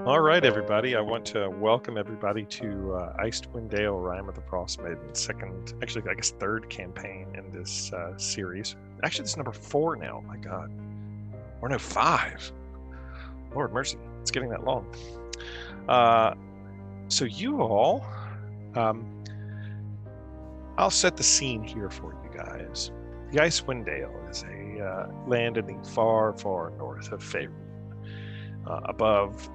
All right, everybody. I want to welcome everybody to Icewind Rime of the Frostmaiden, second, actually, I guess third campaign in this series. Actually, this is number 4 now. My God. Or no, 5. Lord mercy, it's getting that long. So you all, I'll set the scene here for you guys. The Icewind is a land in the far, far north of Faerun. Above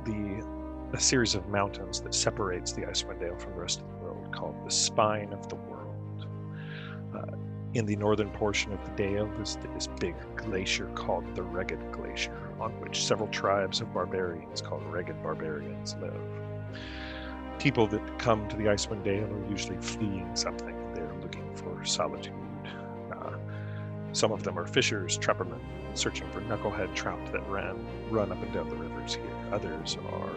a series of mountains that separates the Icewind from the rest of the world, called the Spine of the World. In the northern portion of the Dale is this big glacier called the Reged Glacier, on which several tribes of barbarians called Reged barbarians live. People that come to the Icewind are usually fleeing something. They're looking for solitude. Some of them are fishers, trappermen, searching for knucklehead trout that run up and down the rivers here. Others are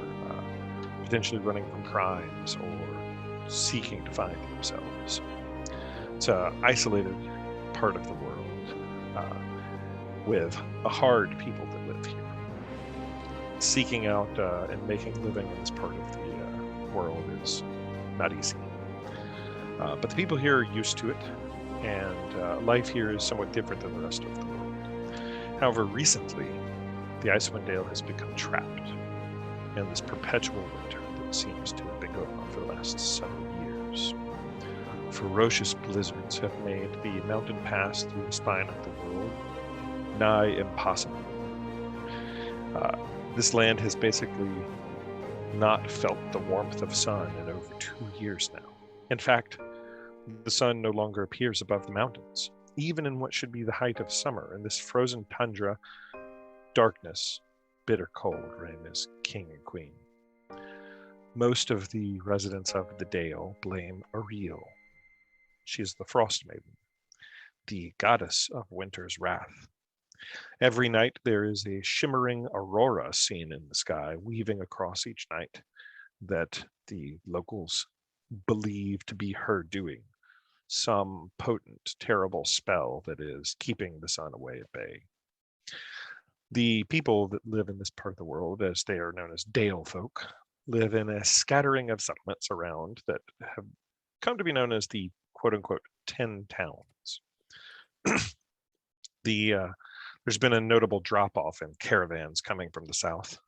potentially running from crimes or seeking to find themselves. It's an isolated part of the world with a hard people that live here. Seeking out and making a living in this part of the world is not easy. But the people here are used to it, and life here is somewhat different than the rest of the world. However, recently, the Icewind has become trapped in this perpetual winter that seems to have been going on for the last several years. Ferocious blizzards have made the mountain pass through the spine of the world nigh impossible. This land has basically not felt the warmth of sun in over 2 years now. In fact, the sun no longer appears above the mountains, even in what should be the height of summer. In this frozen tundra, darkness, bitter cold reign as king and queen. Most of the residents of the Dale blame Ariel. She is the Frostmaiden, the goddess of winter's wrath. Every night there is a shimmering aurora seen in the sky, weaving across each night, that the locals believe to be her doing. Some potent, terrible spell that is keeping the sun away at bay. The people that live in this part of the world, as they are known as Dale folk, live in a scattering of settlements around that have come to be known as the quote-unquote 10 towns. There's been a notable drop-off in caravans coming from the south,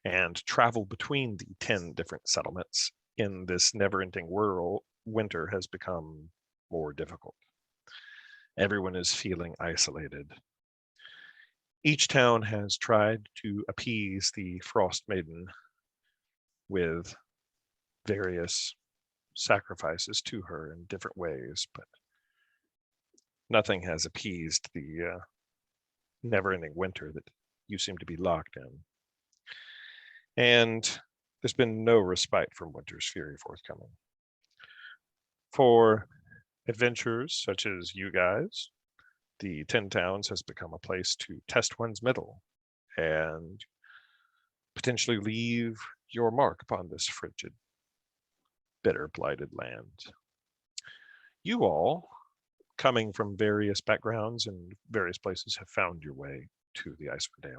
and travel between the 10 different settlements in this never-ending winter has become more difficult. Everyone is feeling isolated. Each town has tried to appease the Frostmaiden with various sacrifices to her in different ways, but nothing has appeased the never-ending winter that you seem to be locked in. And there's been no respite from winter's fury forthcoming. For adventurers such as you guys, the 10 towns has become a place to test one's mettle and potentially leave your mark upon this frigid, bitter, blighted land. You all, coming from various backgrounds and various places, have found your way to the Icewind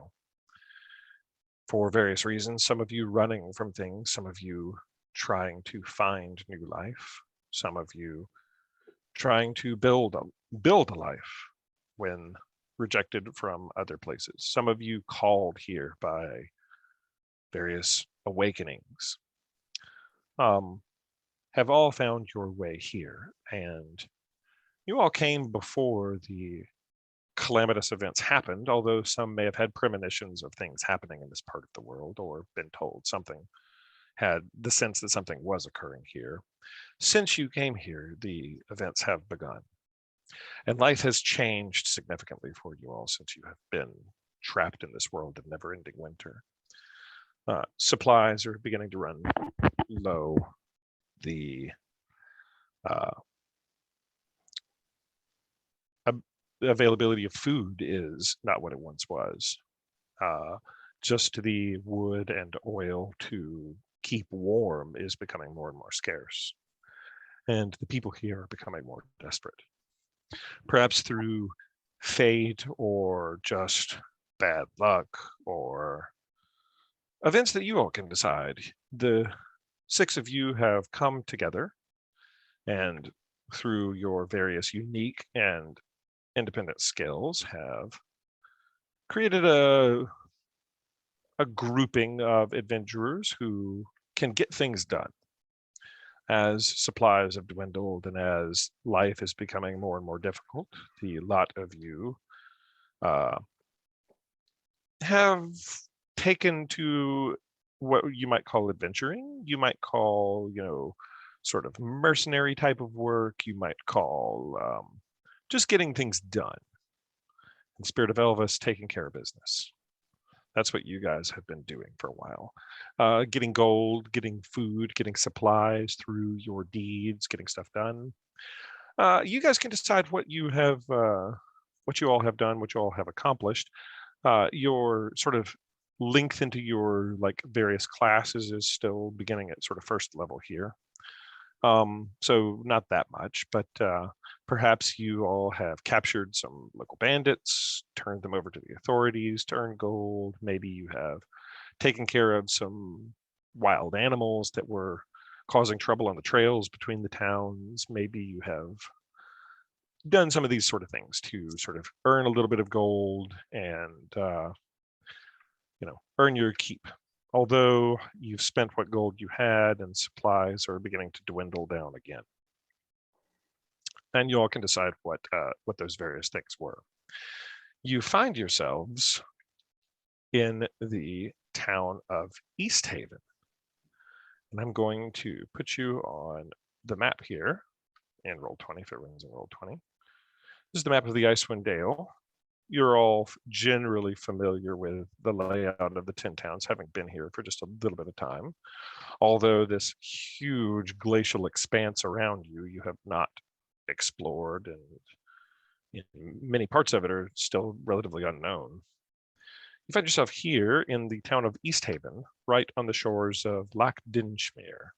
for various reasons. Some of you running from things, some of you trying to find new life, some of you trying to build a life when rejected from other places. Some of you called here by various awakenings have all found your way here, and you all came before the calamitous events happened, although some may have had premonitions of things happening in this part of the world, or been told something, had the sense that something was occurring here. Since you came here, the events have begun. And life has changed significantly for you all since you have been trapped in this world of never-ending winter. Supplies are beginning to run low. The availability of food is not what it once was. Just the wood and oil to keep warm is becoming more and more scarce. And the people here are becoming more desperate. Perhaps through fate or just bad luck or events that you all can decide. The 6 of you have come together and through your various unique and independent skills have created a grouping of adventurers who can get things done. As supplies have dwindled and as life is becoming more and more difficult, the lot of you have taken to what you might call adventuring. You might call, sort of mercenary type of work. You might call just getting things done. In Spirit of Elvis, taking care of business. That's what you guys have been doing for a while. Getting gold, getting food, getting supplies through your deeds, getting stuff done. You guys can decide what you all have done, what you all have accomplished. Your sort of length into your various classes is still beginning at sort of first level here. So not that much, but perhaps you all have captured some local bandits, turned them over to the authorities to earn gold. Maybe you have taken care of some wild animals that were causing trouble on the trails between the towns. Maybe you have done some of these sort of things to sort of earn a little bit of gold and earn your keep. Although you've spent what gold you had and supplies are beginning to dwindle down again. And you all can decide what those various things were. You find yourselves in the town of Easthaven. And I'm going to put you on the map here in Roll20 if it runs in Roll20. This is the map of the Icewind Dale. You're all generally familiar with the layout of the 10 towns, having been here for just a little bit of time. Although this huge glacial expanse around you have not explored, and many parts of it are still relatively unknown. You find yourself here in the town of Easthaven, right on the shores of Loch Dinsmere.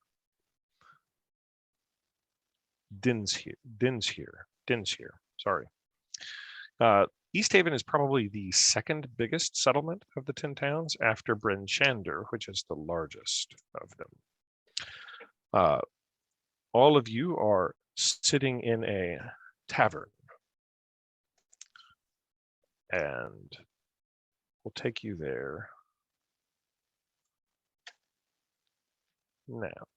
Dinshere, sorry. Easthaven is probably the second biggest settlement of the 10 towns after Bryn Shander, which is the largest of them. All of you are sitting in a tavern. And we'll take you there now.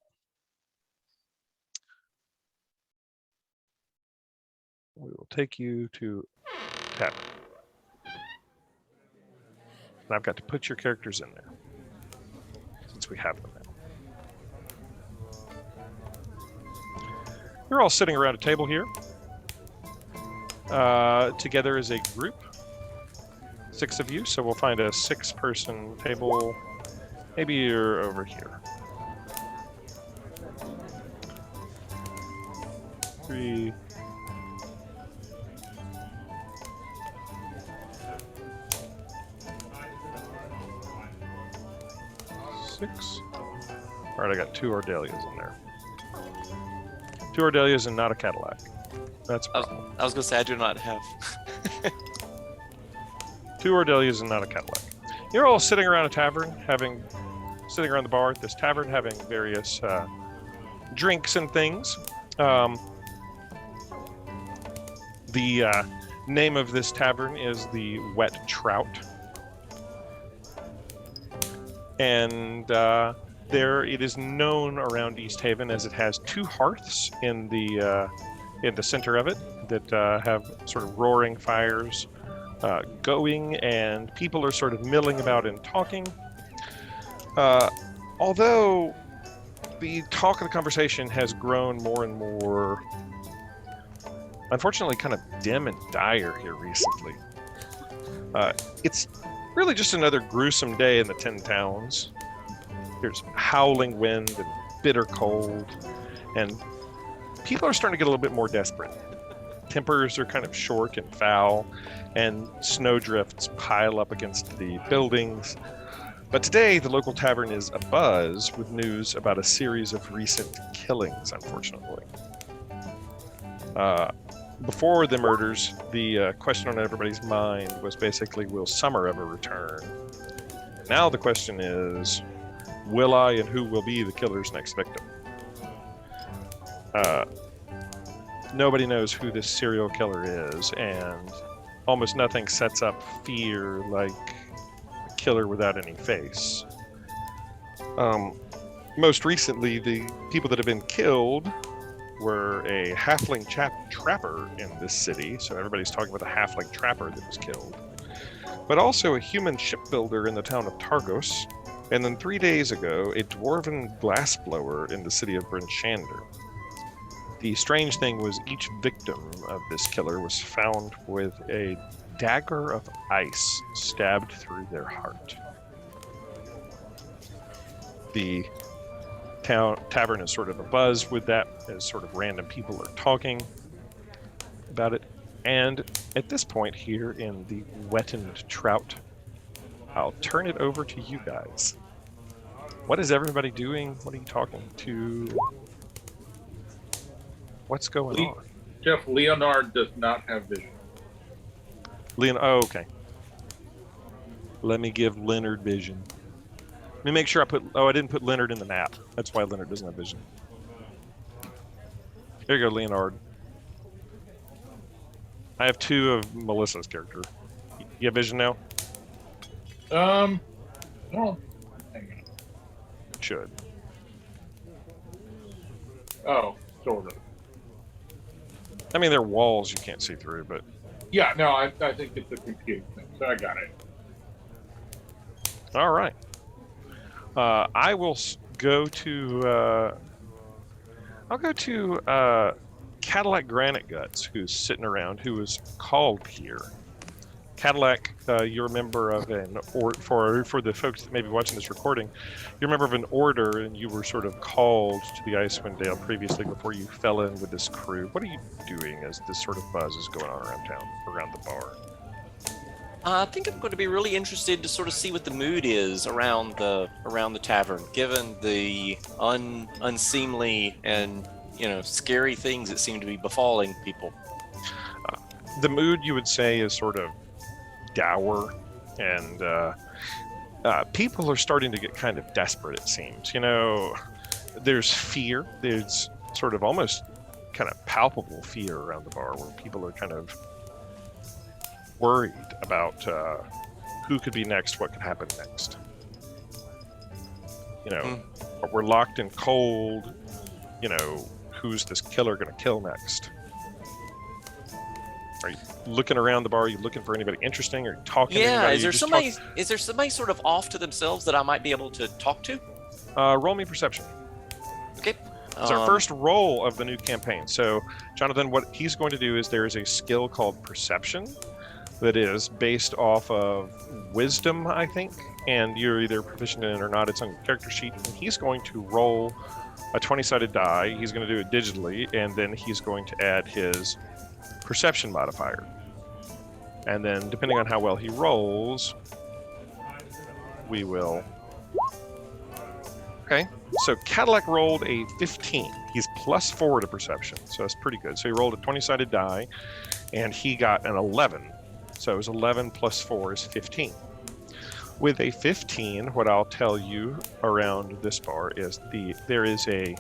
We will take you to Tavern. And I've got to put your characters in there since we have them now. You're all sitting around a table here together as a group, 6 of you. So we'll find a 6-person table. Maybe you're over here. 3. 6. All right, I got 2 Ordelias in there. 2 Ordelias and not a Cadillac. That's a problem. I was gonna say I do not have. 2 Ordelias and not a Cadillac. You're all sitting around a tavern, sitting around the bar at this tavern, having various drinks and things. The name of this tavern is the Wet Trout. And there it is known around Easthaven as it has 2 hearths in the center of it that have sort of roaring fires going, and people are sort of milling about and talking. Although the talk of the conversation has grown more and more, unfortunately, kind of dim and dire here recently. It's really just another gruesome day in the 10 towns. There's howling wind and bitter cold, and people are starting to get a little bit more desperate. Tempers are kind of short and foul, and snowdrifts pile up against the buildings. But today, the local tavern is abuzz with news about a series of recent killings, unfortunately. Before the murders, the question on everybody's mind was basically, will Summer ever return? Now the question is, will I and who will be the killer's next victim? Nobody knows who this serial killer is, and almost nothing sets up fear like a killer without any face. Most recently, the people that have been killed were a halfling trapper in this city, so everybody's talking about the halfling trapper that was killed, but also a human shipbuilder in the town of Targos, and then 3 days ago, a dwarven glassblower in the city of Bryn Shander. The strange thing was each victim of this killer was found with a dagger of ice stabbed through their heart. The tavern is sort of abuzz with that, as sort of random people are talking about it. And at this point here in the Wettened Trout, I'll turn it over to you guys. What is everybody doing? What are you talking to? What's going on? Jeff, Leonard does not have vision. Oh, okay. Let me give Leonard vision. Let me make sure I put... Oh, I didn't put Leonard in the map. That's why Leonard doesn't have vision. There you go, Leonard. I have 2 of Melissa's character. You have vision now? No. Hang on. Should. Oh, sort of. I mean, there are walls you can't see through, but... Yeah, no, I think it's a computer thing, so I got it. All right. I will go to... I'll go to Cadillac Granite Guts, who's sitting around, who was called here. Cadillac, you're a member of an... For the folks that may be watching this recording, you're a member of an order, and you were sort of called to the Icewind Dale previously before you fell in with this crew. What are you doing as this sort of buzz is going on around town, around the bar? I think I'm going to be really interested to sort of see what the mood is around the tavern, given the unseemly and scary things that seem to be befalling people. The mood, you would say, is sort of dour, and people are starting to get kind of desperate, it seems. There's fear. There's sort of almost kind of palpable fear around the bar, where people are kind of worried about who could be next, what could happen next. We're locked in cold. Who's this killer going to kill next? Are you looking around the bar? Are you looking for anybody interesting? Are you talking to anybody? Is there somebody sort of off to themselves that I might be able to talk to? Roll me perception. Okay. It's our first roll of the new campaign. So, Jonathan, what he's going to do is there is a skill called Perception that is based off of Wisdom, I think, and you're either proficient in it or not. It's on your character sheet, and he's going to roll a 20-sided die. He's going to do it digitally, and then he's going to add his Perception modifier. And then, depending on how well he rolls, we will... Okay, so Cadillac rolled a 15. He's +4 to Perception, so that's pretty good. So he rolled a 20-sided die, and he got an 11. So it was 11 plus 4 is 15. With a 15, what I'll tell you around this bar is there is a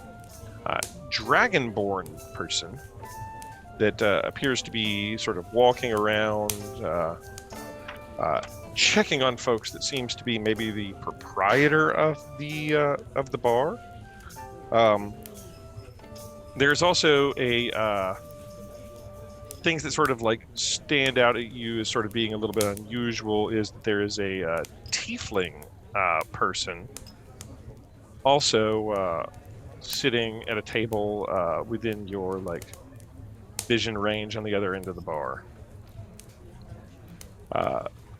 dragonborn person that appears to be sort of walking around, checking on folks. That seems to be maybe the proprietor of the bar. There's also things that sort of like stand out at you as sort of being a little bit unusual is that there is a tiefling person also sitting at a table within your vision range on the other end of the bar.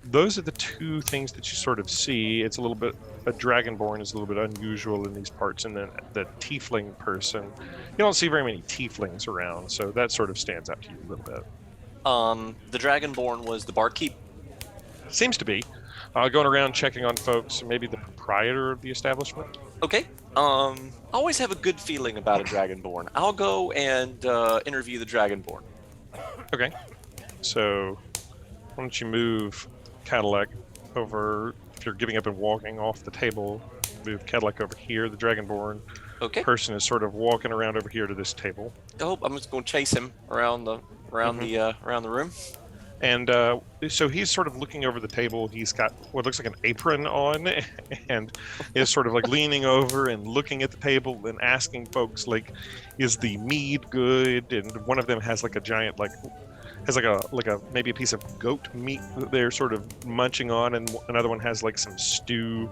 Those are the 2 things that you sort of see. It's a dragonborn is a little bit unusual in these parts, and then the tiefling person, you don't see very many tieflings around, so that sort of stands out to you a little bit. The dragonborn was the barkeep? Seems to be. Going around checking on folks, maybe the proprietor of the establishment. Okay. I always have a good feeling about a dragonborn. I'll go and interview the dragonborn. Okay. So, why don't you move Cadillac over, if they're giving up and walking off the table. Move Cadillac over here. The Dragonborn Okay. person is sort of walking around over here to this table. Oh, I'm just going to chase him around the room. And so he's sort of looking over the table. He's got what looks like an apron on, and is sort of like leaning over and looking at the table and asking folks like, "Is the mead good?" And one of them has like a giant has like a maybe a piece of goat meat that they're sort of munching on, and another one has like some stew.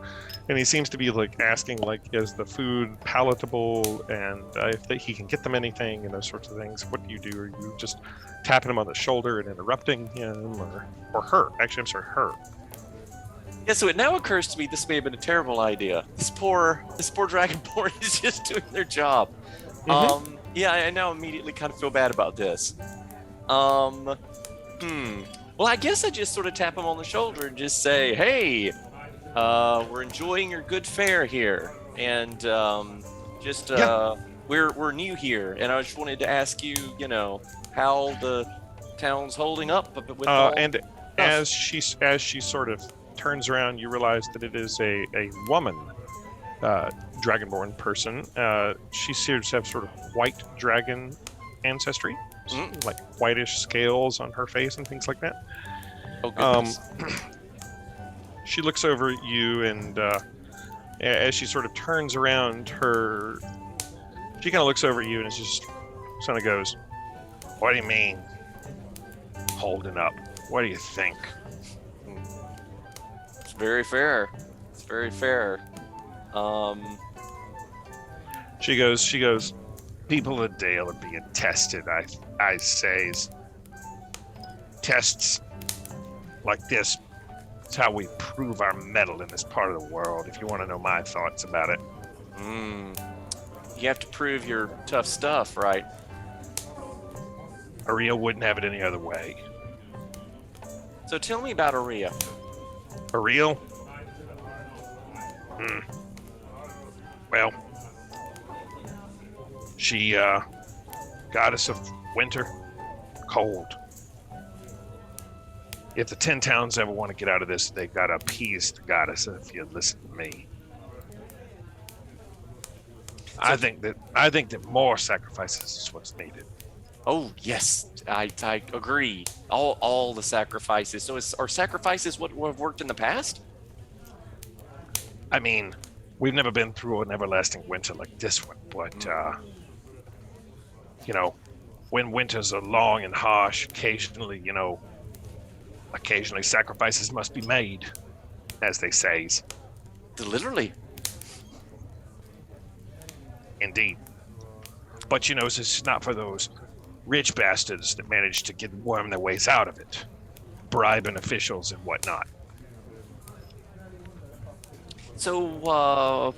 And he seems to be like asking like, "Is the food palatable?" And if he can get them anything and those sorts of things. What do you do? Are you just tapping him on the shoulder and interrupting him, or her? Actually, I'm sorry, her. Yeah, so it now occurs to me this may have been a terrible idea. This poor Dragonborn is just doing their job. Yeah, I now immediately kind of feel bad about this. Well, I guess I just sort of tap him on the shoulder and just say, "Hey, we're enjoying your good fare here, and we're new here, and I just wanted to ask you, how the town's holding up with and as she sort of turns around, you realize that it is a woman Dragonborn person. She seems to have sort of white dragon ancestry, like whitish scales on her face and things like that. Oh, goodness. She looks over at you, and as she sort of turns around, she kind of looks over at you and it's just kind of goes, "What do you mean, holding up? What do you think?" It's very fair. It's very fair. She goes, "People of Dale are being tested, I says. Tests like this, it's how we prove our mettle in this part of the world, if you want to know my thoughts about it." You have to prove your tough stuff, right? Aria wouldn't have it any other way. So tell me about Aria. Ariel? Well, she, goddess of winter, cold. If the 10 towns ever want to get out of this, they gotta appease the goddess, if you listen to me. I think that more sacrifices is what's needed. Oh, yes, I agree. All the sacrifices. So are sacrifices what have worked in the past? I mean, we've never been through an everlasting winter like this one, but, when winters are long and harsh, occasionally sacrifices must be made, as they say. Literally. Indeed. But, this is not for those rich bastards that manage to worm their ways out of it, bribing officials and whatnot. So,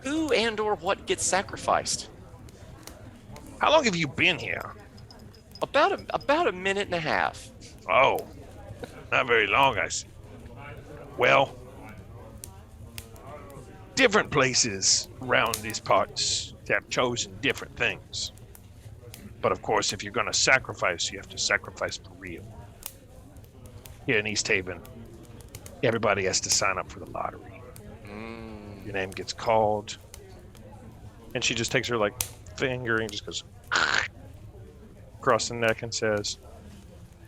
who and or what gets sacrificed? How long have you been here? About a minute and a half. Oh, not very long, I see. Well, different places around these parts have chosen different things. But of course, if you're going to sacrifice, you have to sacrifice for real. Here in Easthaven, everybody has to sign up for the lottery. Your name gets called, and she just takes her finger and just goes across the neck and says,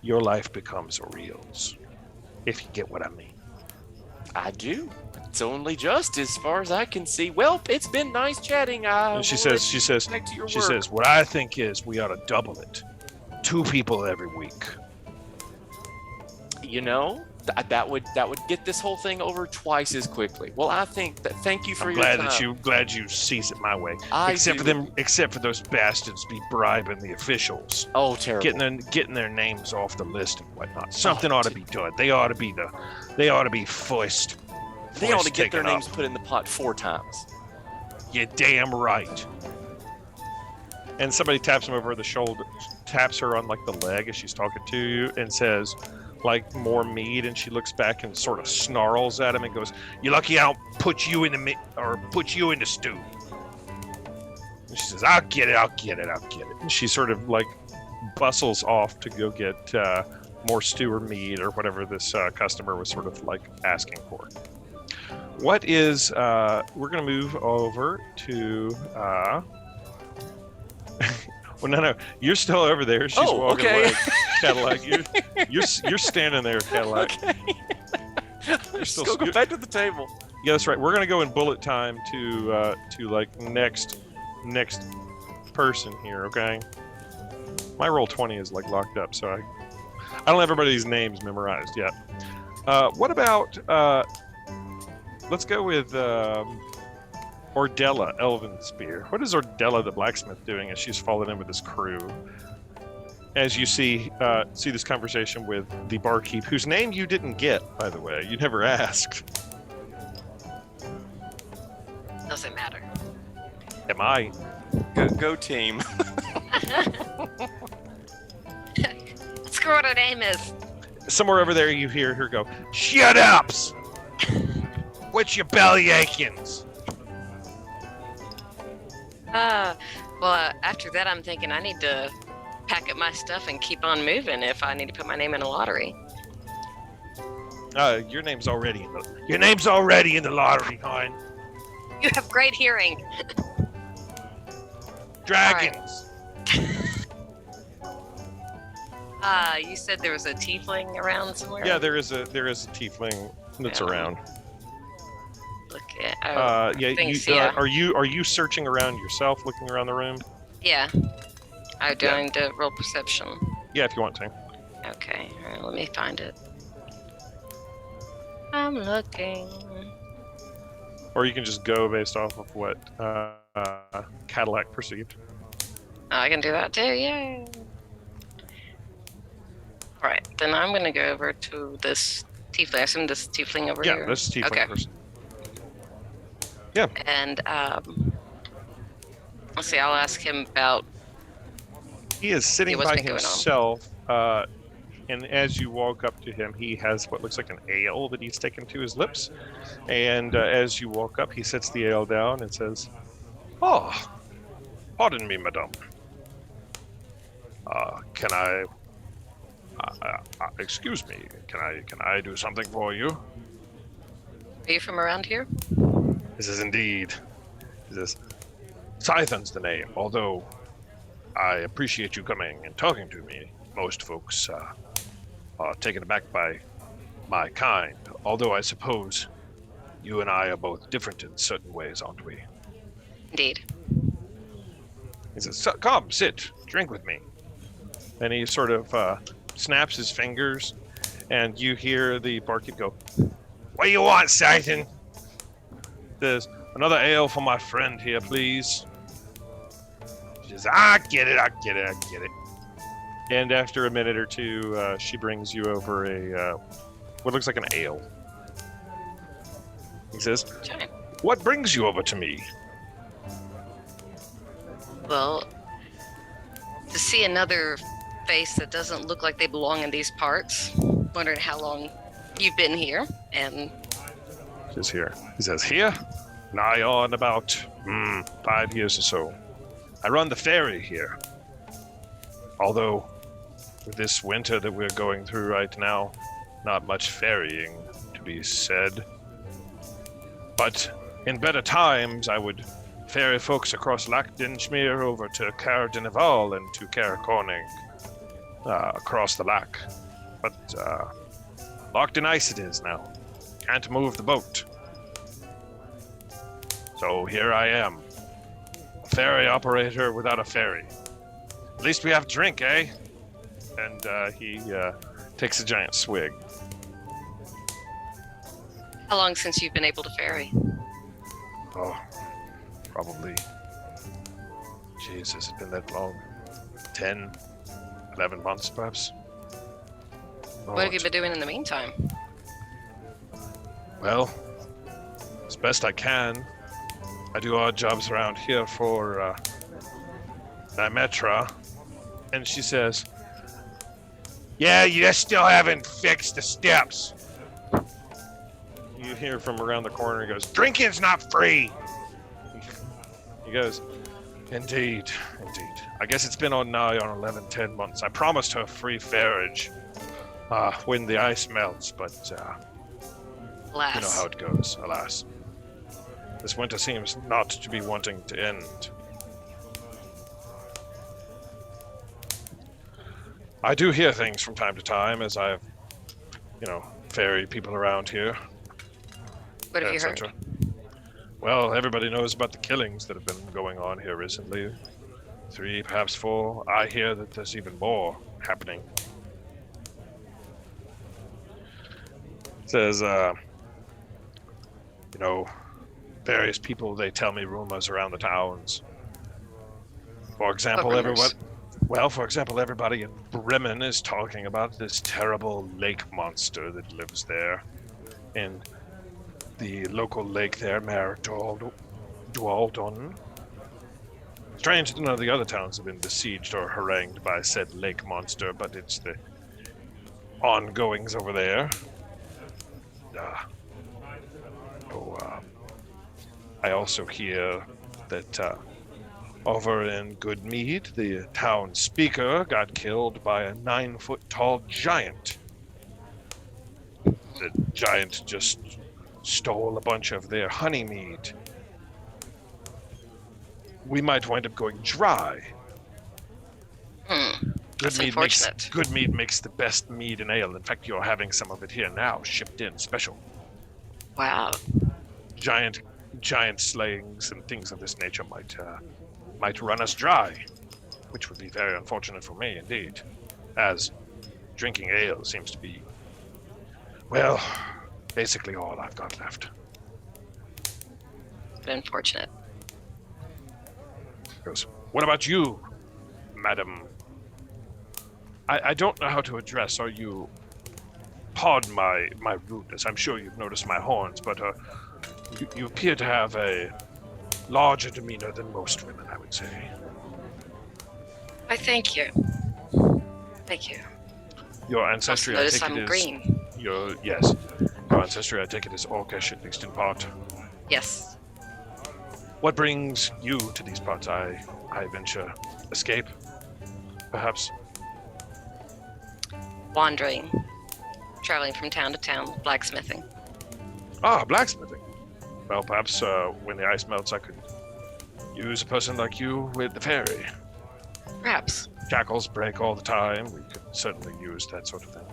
"Your life becomes Auriel's," if you get what I mean. I do. It's only just, as far as I can see. Well, it's been nice chatting. And she says, "What I think is we ought to double it. 2 people every week." That would get this whole thing over twice as quickly. Well, I think that. Thank you for your time. Glad you sees it my way. Except for those bastards be bribing the officials. Oh, terrible! Getting their names off the list and whatnot. Something ought to be done. They ought to be forced. They ought to get their names put in the pot 4 times. You're damn right. And somebody taps him over the shoulder, taps her on the leg as she's talking to you, and says, more mead. And she looks back and sort of snarls at him and goes, "You're lucky I don't put you in the stew." And she says, I'll get it. And she sort of bustles off to go get more stew or meat or whatever this customer was sort of like asking for. What is, we're going to move over to, well, no, you're still over there. She's walking away. Cadillac, you're standing there, Cadillac. Okay. Let's go back to the table. Yeah, that's right. We're gonna go in bullet time to like next person here. Okay. My Roll20 is like locked up, so I don't have everybody's names memorized yet. What about let's go with Ordella Elven Spear. What is Ordella the blacksmith doing as she's fallen in with this crew? As you see this conversation with the barkeep, whose name you didn't get, by the way. You never asked. Doesn't matter. Am I? Go team. Screw what her name is. Somewhere over there you hear her go, "Shut ups! What's your belly achings?" Well, after that I'm thinking I need to pack up my stuff and keep on moving if I need to put my name in a lottery. Your name's already in the lottery, hon. You have great hearing. Dragons. You said there was a tiefling around somewhere? Yeah, there is a tiefling that's around. Look at Are you searching around yourself, looking around the room? Yeah. I'm doing the roll perception. Yeah, if you want to. Okay, all right, let me find it. I'm looking. Or you can just go based off of what Cadillac perceived. I can do that too, yay! Alright, then I'm gonna go over to this tiefling. I assume this tiefling over here? Yeah, this tiefling person. Yeah. And, let's see, I'll ask him about... He is sitting by himself, and as you walk up to him, he has what looks like an ale that he's taken to his lips. And as you walk up, he sets the ale down and says, "Oh, pardon me, madame. Can I... excuse me, can I do something for you?" Are you from around here? This is indeed. Scythan's the name, although I appreciate you coming and talking to me. Most folks are taken aback by my kind, although I suppose you and I are both different in certain ways, aren't we? Indeed. He says, "Come, sit, drink with me." And he sort of snaps his fingers, and you hear the barkeep go, "What do you want, Scythan?" There's another ale for my friend here, please. She says, I get it. And after a minute or two, she brings you over a what looks like an ale. He says, "What brings you over to me?" Well, to see another face that doesn't look like they belong in these parts, wondering how long you've been here, and... She's here. He says, "Here? Nigh on about 5 years or so. I run the ferry here. Although, with this winter that we're going through right now, not much ferrying to be said. But in better times, I would ferry folks across Lac Dinchmere over to Caer Dineval and to Caer Corning, across the Lac. But locked in ice it is now. Can't move the boat. So here I am, a ferry operator without a ferry. At least we have drink, eh?" And he takes a giant swig. How long since you've been able to ferry? Oh, probably. Jeez, has it been that long? 10, 11 months, perhaps? What have you been doing in the meantime? Well, as best I can. I do odd jobs around here for Nymetra. And she says, "Yeah, you still haven't fixed the steps." You hear from around the corner, he goes, "Drinking's not free." He goes, Indeed. I guess it's been on 11, 10 months. I promised her free ferriage. When the ice melts, but Alas. you know how it goes, alas. This winter seems not to be wanting to end. I do hear things from time to time as I've, ferried people around here. What have you heard? etc. Well, everybody knows about the killings that have been going on here recently. 3, perhaps 4. I hear that there's even more happening. It says, various people, they tell me rumors around the towns. For example, everybody in Bremen is talking about this terrible lake monster that lives there. And the local lake there, Mare Dualdon. Strange that none of the other towns have been besieged or harangued by said lake monster, but it's the ongoings over there. I also hear that over in Goodmead, the town speaker got killed by a 9-foot-tall giant. The giant just stole a bunch of their honey mead. We might wind up going dry. That's unfortunate. Good mead makes the best mead and ale. In fact, you're having some of it here now, shipped in, special. Wow. Giant slayings and things of this nature might run us dry, which would be very unfortunate for me indeed, as drinking ale seems to be, well, basically all I've got left. Unfortunate. Goes, what about you, madam? I don't know how to address. Are you... Pardon my rudeness. I'm sure you've noticed my horns, but you appear to have a larger demeanor than most women, I would say. I thank you. Thank you. Your ancestry, Also I take I'm it is... green. Your ancestry, I take it, is Orcish, at least in part. Yes. What brings you to these parts? I venture escape, perhaps? Wandering. Traveling from town to town, blacksmithing. Blacksmithing. Well, perhaps when the ice melts, I could use a person like you with the ferry. Perhaps. Shackles break all the time. We could certainly use that sort of thing.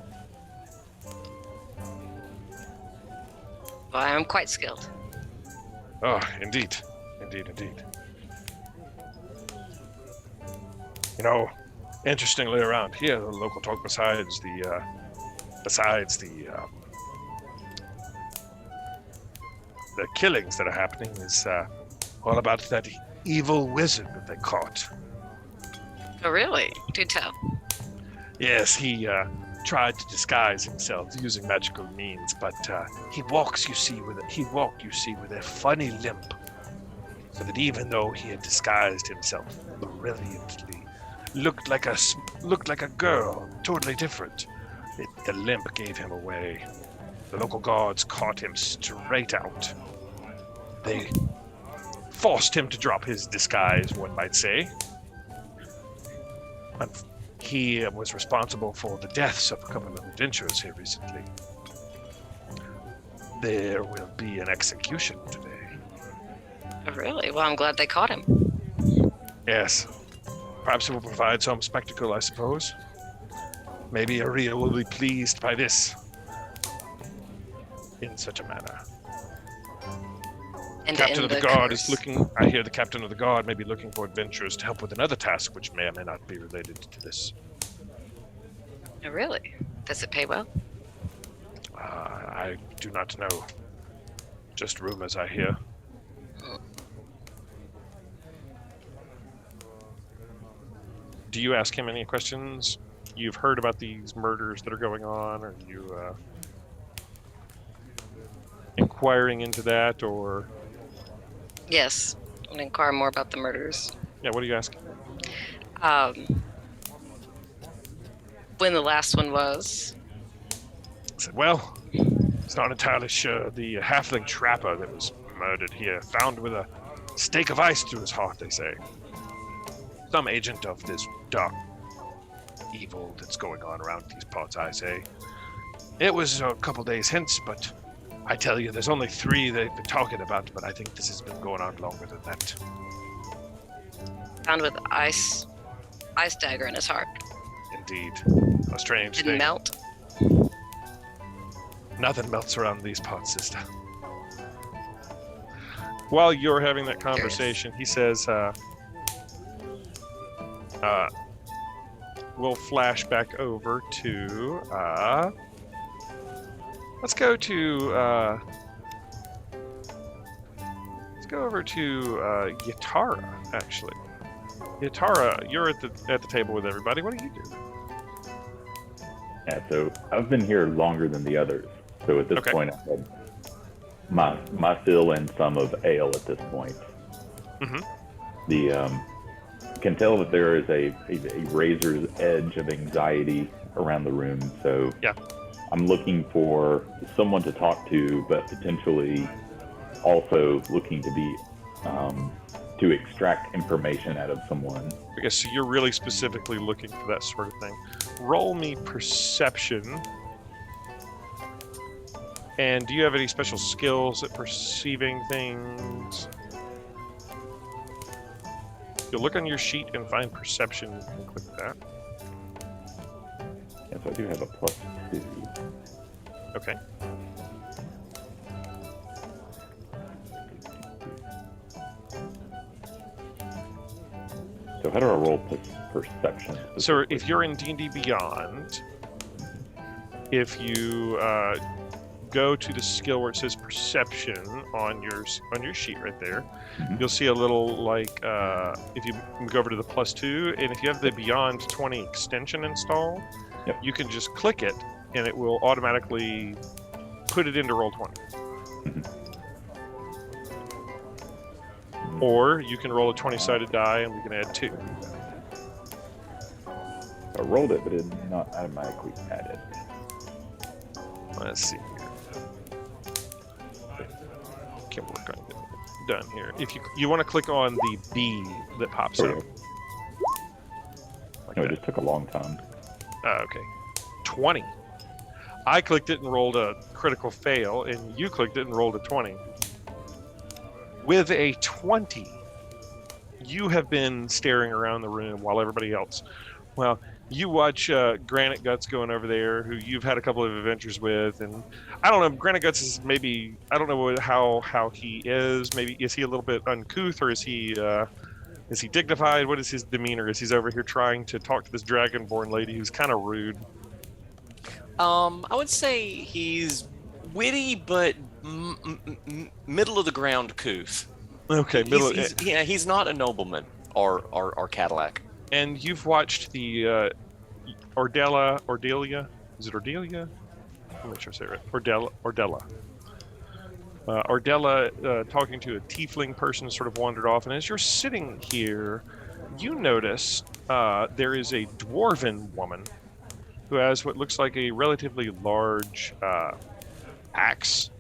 Well, I am quite skilled. Oh, indeed. Interestingly, around here, the local talk besides the killings that are happening is all about that evil wizard that they caught. Oh, really? Do tell. Yes, he tried to disguise himself using magical means, but he walked, you see, with a funny limp, so that even though he had disguised himself brilliantly, looked like a girl, totally different. The limp gave him away. The local guards caught him straight out. They forced him to drop his disguise, one might say. He was responsible for the deaths of a couple of adventurers here recently. There will be an execution today. Oh, really? Well, I'm glad they caught him. Yes. Perhaps it will provide some spectacle, I suppose. Maybe Aria will be pleased by this. In such a manner. And Captain of the guard is looking. I hear the captain of the guard may be looking for adventurers to help with another task, which may or may not be related to this. Oh, really? Does it pay well? I do not know. Just rumors I hear. Do you ask him any questions? You've heard about these murders that are going on? Are you inquiring into that, or? Yes. I want to inquire more about the murders. Yeah, what do you ask? When the last one was? I said, well, it's not entirely sure. The halfling trapper that was murdered here, found with a stake of ice through his heart, they say. Some agent of this dark evil that's going on around these parts, I say. It was a couple days hence, but I tell you, there's only 3 they've been talking about, but I think this has been going on longer than that. Found with ice dagger in his heart. Indeed. A strange Didn't thing. melt. Nothing melts around these parts, sister. While you're having that conversation, he says, we'll flash back over to, let's go over to Yatara, actually. Yatara, you're at the table with everybody. What do you do? Yeah, so I've been here longer than the others. So at this point, I've had my fill and some of ale at this point. The can tell that there is a razor's edge of anxiety around the room. So yeah, I'm looking for someone to talk to, but potentially also looking to be to extract information out of someone. Okay, so you're really specifically looking for that sort of thing. Roll me perception. And do you have any special skills at perceiving things? You'll look on your sheet and find perception. You can click that. Yes, I do have a +2. Okay. So how do I roll perception? So if you're in D&D Beyond, if you go to the skill where it says perception on your sheet right there, you'll see a little like if you go over to the +2, and if you have the Beyond 20 extension installed, you can just click it and it will automatically put it into Roll20. Or you can roll a 20-sided die and we can add 2. I rolled it, but it did not automatically add it. Let's see here. Can work on it. Done here. If you want to click on the B that pops up. Like no, it just took a long time. Okay. 20. I clicked it and rolled a critical fail, and you clicked it and rolled a 20. With a 20, you have been staring around the room while everybody else, well, you watch Granite Guts going over there, who you've had a couple of adventures with, and I don't know, Granite Guts is maybe, I don't know how he is. Maybe is he a little bit uncouth, or is he dignified? What is his demeanor? Is he's over here trying to talk to this Dragonborn lady who's kind of rude? I would say he's witty, but middle of the ground couth. Okay, he's not a nobleman or Cadillac. And you've watched the Ordelia? Is it Ordelia? I'm not sure I say it right. Ordella. Ordella talking to a tiefling person sort of wandered off, and as you're sitting here, you notice there is a dwarven woman who has what looks like a relatively large axe,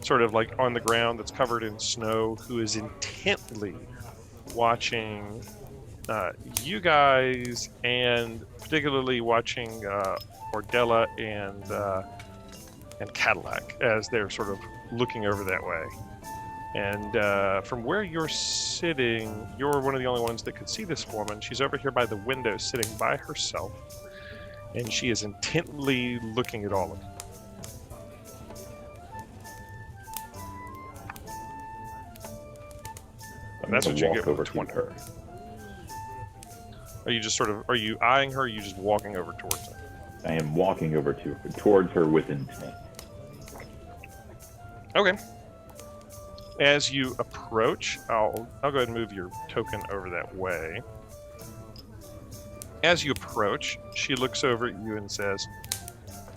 sort of like on the ground that's covered in snow, who is intently watching you guys, and particularly watching Ordella and Cadillac as they're sort of looking over that way. And from where you're sitting, you're one of the only ones that could see this woman. She's over here by the window, sitting by herself, and she is intently looking at all of you. And that's what you get over 20. Her. Are you just are you eyeing her, or are you just walking over towards her? I am walking over towards her with intent. Okay. As you approach, I'll go ahead and move your token over that way. As you approach, she looks over at you and says,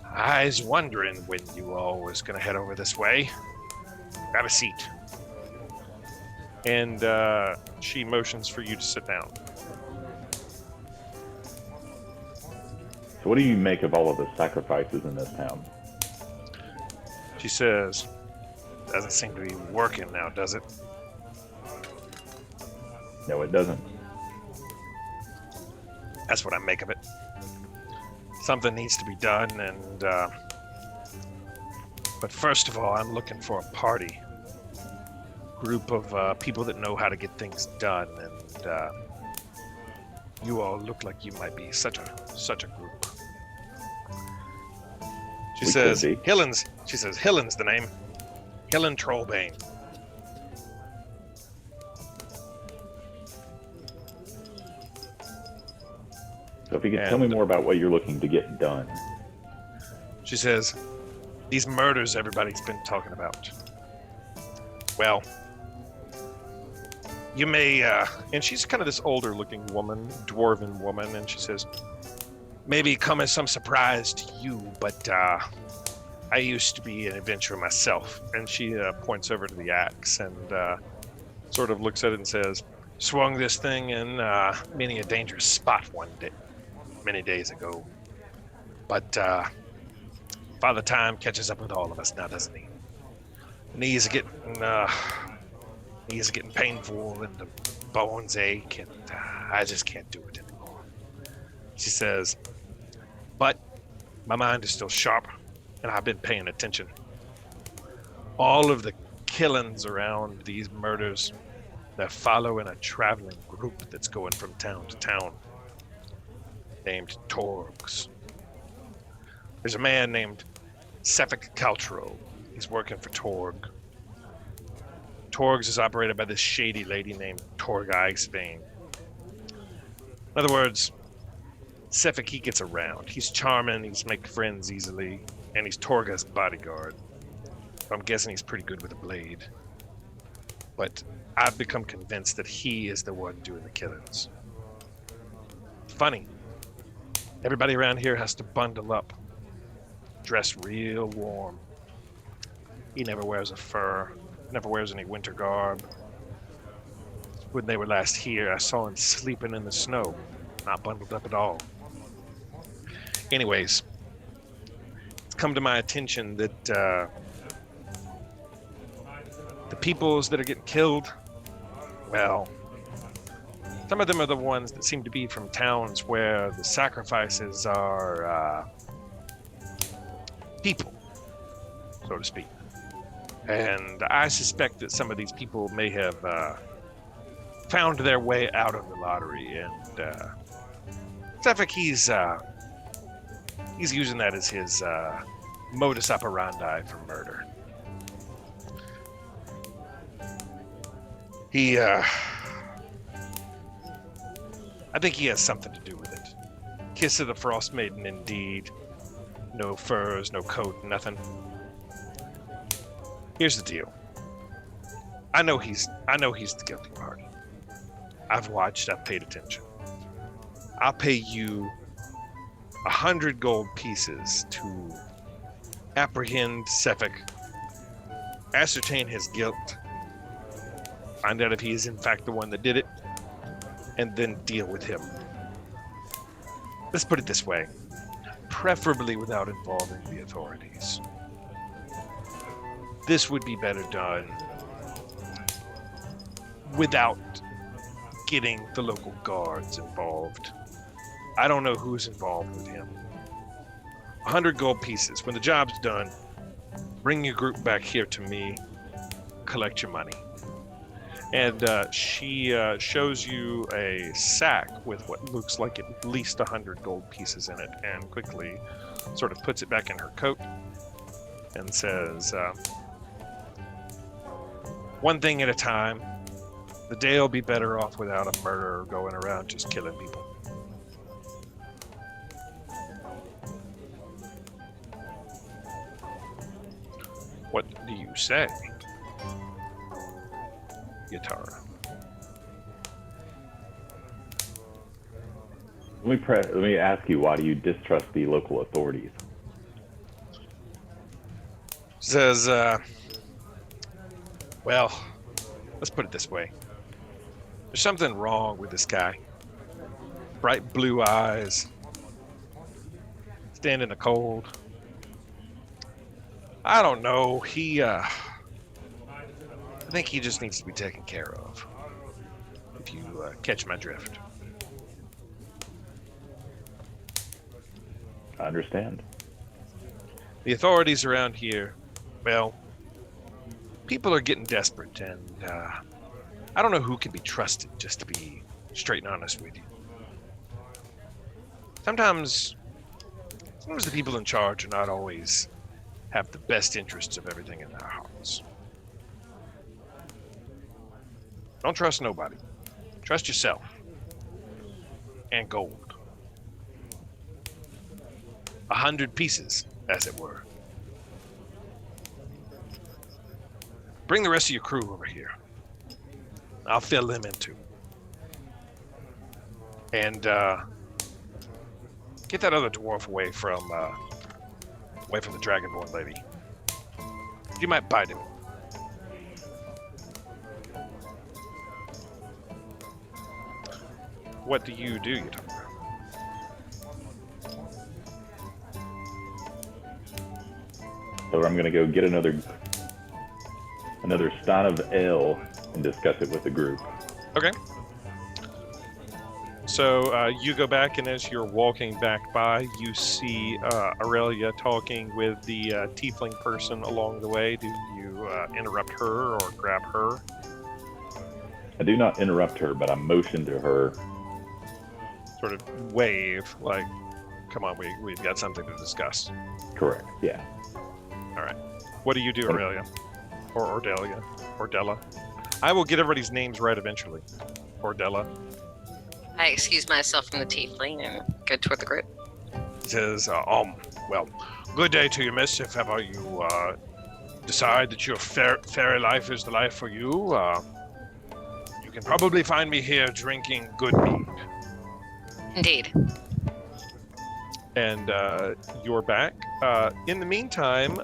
I was wondering when you all was going to head over this way. Grab a seat. And she motions for you to sit down. So what do you make of all of the sacrifices in this town? She says, doesn't seem to be working now, does it? No, it doesn't. That's what I make of it. something needs to be done, and but first of all, I'm looking for a party. Group of people that know how to get things done, and you all look like you might be such a group. She says Helen's the name. Helen Trollbane. So if you could tell me more about what you're looking to get done. She says, these murders everybody's been talking about. Well, you may, and she's kind of this older looking woman, dwarven woman, and she says, maybe come as some surprise to you, but I used to be an adventurer myself. And she points over to the axe and sort of looks at it and says, swung this thing in many a dangerous spot one day, many days ago. But Father Time catches up with all of us now, doesn't he? Knees are getting painful and the bones ache, and I just can't do it anymore. She says, but my mind is still sharp, and I've been paying attention. All of the killings around these murders, they're following a traveling group that's going from town to town, named Torgs. There's a man named Sefik Caltro. He's working for Torg. Torgs is operated by this shady lady named Torg Icewind. In other words, Sefik, he gets around. He's charming, he's make friends easily, and he's Torga's bodyguard. I'm guessing he's pretty good with a blade. But I've become convinced that he is the one doing the killings. Funny. Everybody around here has to bundle up, dress real warm. He never wears a fur, never wears any winter garb. When they were last here, I saw him sleeping in the snow, not bundled up at all. Anyways, it's come to my attention that the peoples that are getting killed, well, some of them are the ones that seem to be from towns where the sacrifices are people, so to speak. And I suspect that some of these people may have found their way out of the lottery, and Sefik, he's using that as his modus operandi for murder. I think he has something to do with it. Kiss of the Frostmaiden, indeed. No furs, no coat, nothing. Here's the deal. I know he's the guilty party. I've watched, I've paid attention. I'll pay you 100 gold pieces to apprehend Sefik, ascertain his guilt, find out if he is in fact the one that did it, and then deal with him. Let's put it this way. Preferably without involving the authorities. This would be better done without getting the local guards involved. I don't know who's involved with him. 100 gold pieces. When the job's done, bring your group back here to me, collect your money. And she shows you a sack with what looks like at least 100 gold pieces in it, and quickly sort of puts it back in her coat and says, one thing at a time. The day will be better off without a murderer going around just killing people. What do you say, Yatara? Let me ask you, why do you distrust the local authorities? Says, well, let's put it this way. There's something wrong with this guy. Bright blue eyes. Stand in the cold. I don't know. I think he just needs to be taken care of. If you catch my drift. I understand. The authorities around here, well, people are getting desperate, and I don't know who can be trusted, just to be straight and honest with you. Sometimes the people in charge are not always have the best interests of everything in their hearts. Don't trust nobody. Trust yourself. And gold. 100 pieces, as it were. Bring the rest of your crew over here. I'll fill them in too. And get that other dwarf away from the Dragonborn lady. You might bite him. What do you do, you talk about? So I'm going to go get another stein of ale and discuss it with the group. Okay. So you go back, and as you're walking back by, you see Aurelia talking with the tiefling person along the way. Do you interrupt her or grab her? I do not interrupt her, but I motion to her. Sort of wave, like, come on, we've got something to discuss. Correct, yeah. All right. What do you do, Aurelia? Or Ordelia? Ordella? I will get everybody's names right eventually. Ordella. I excuse myself from the tiefling and go toward the group. Says, well, good day to you, miss. If ever you decide that your fairy life is the life for you, you can probably find me here drinking good mead. Indeed. And you're back. In the meantime,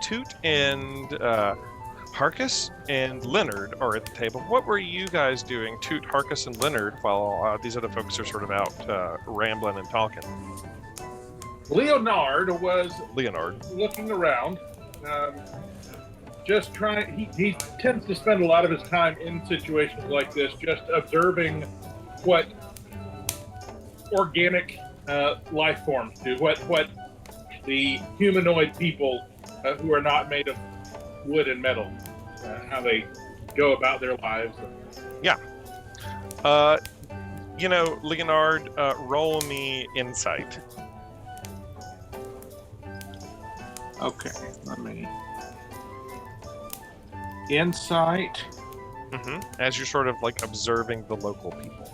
Toot and Harkus and Leonard are at the table. What were you guys doing, Toot, Harkus, and Leonard, while these other folks are sort of out rambling and talking? Leonard was Leonard. looking around, just trying. He tends to spend a lot of his time in situations like this, just observing what organic life forms do, what the humanoid people who are not made of wood and metal, how they go about their lives. Yeah. Leonard, roll me insight. Okay, let me. Insight. Mm-hmm. As you're sort of like observing the local people.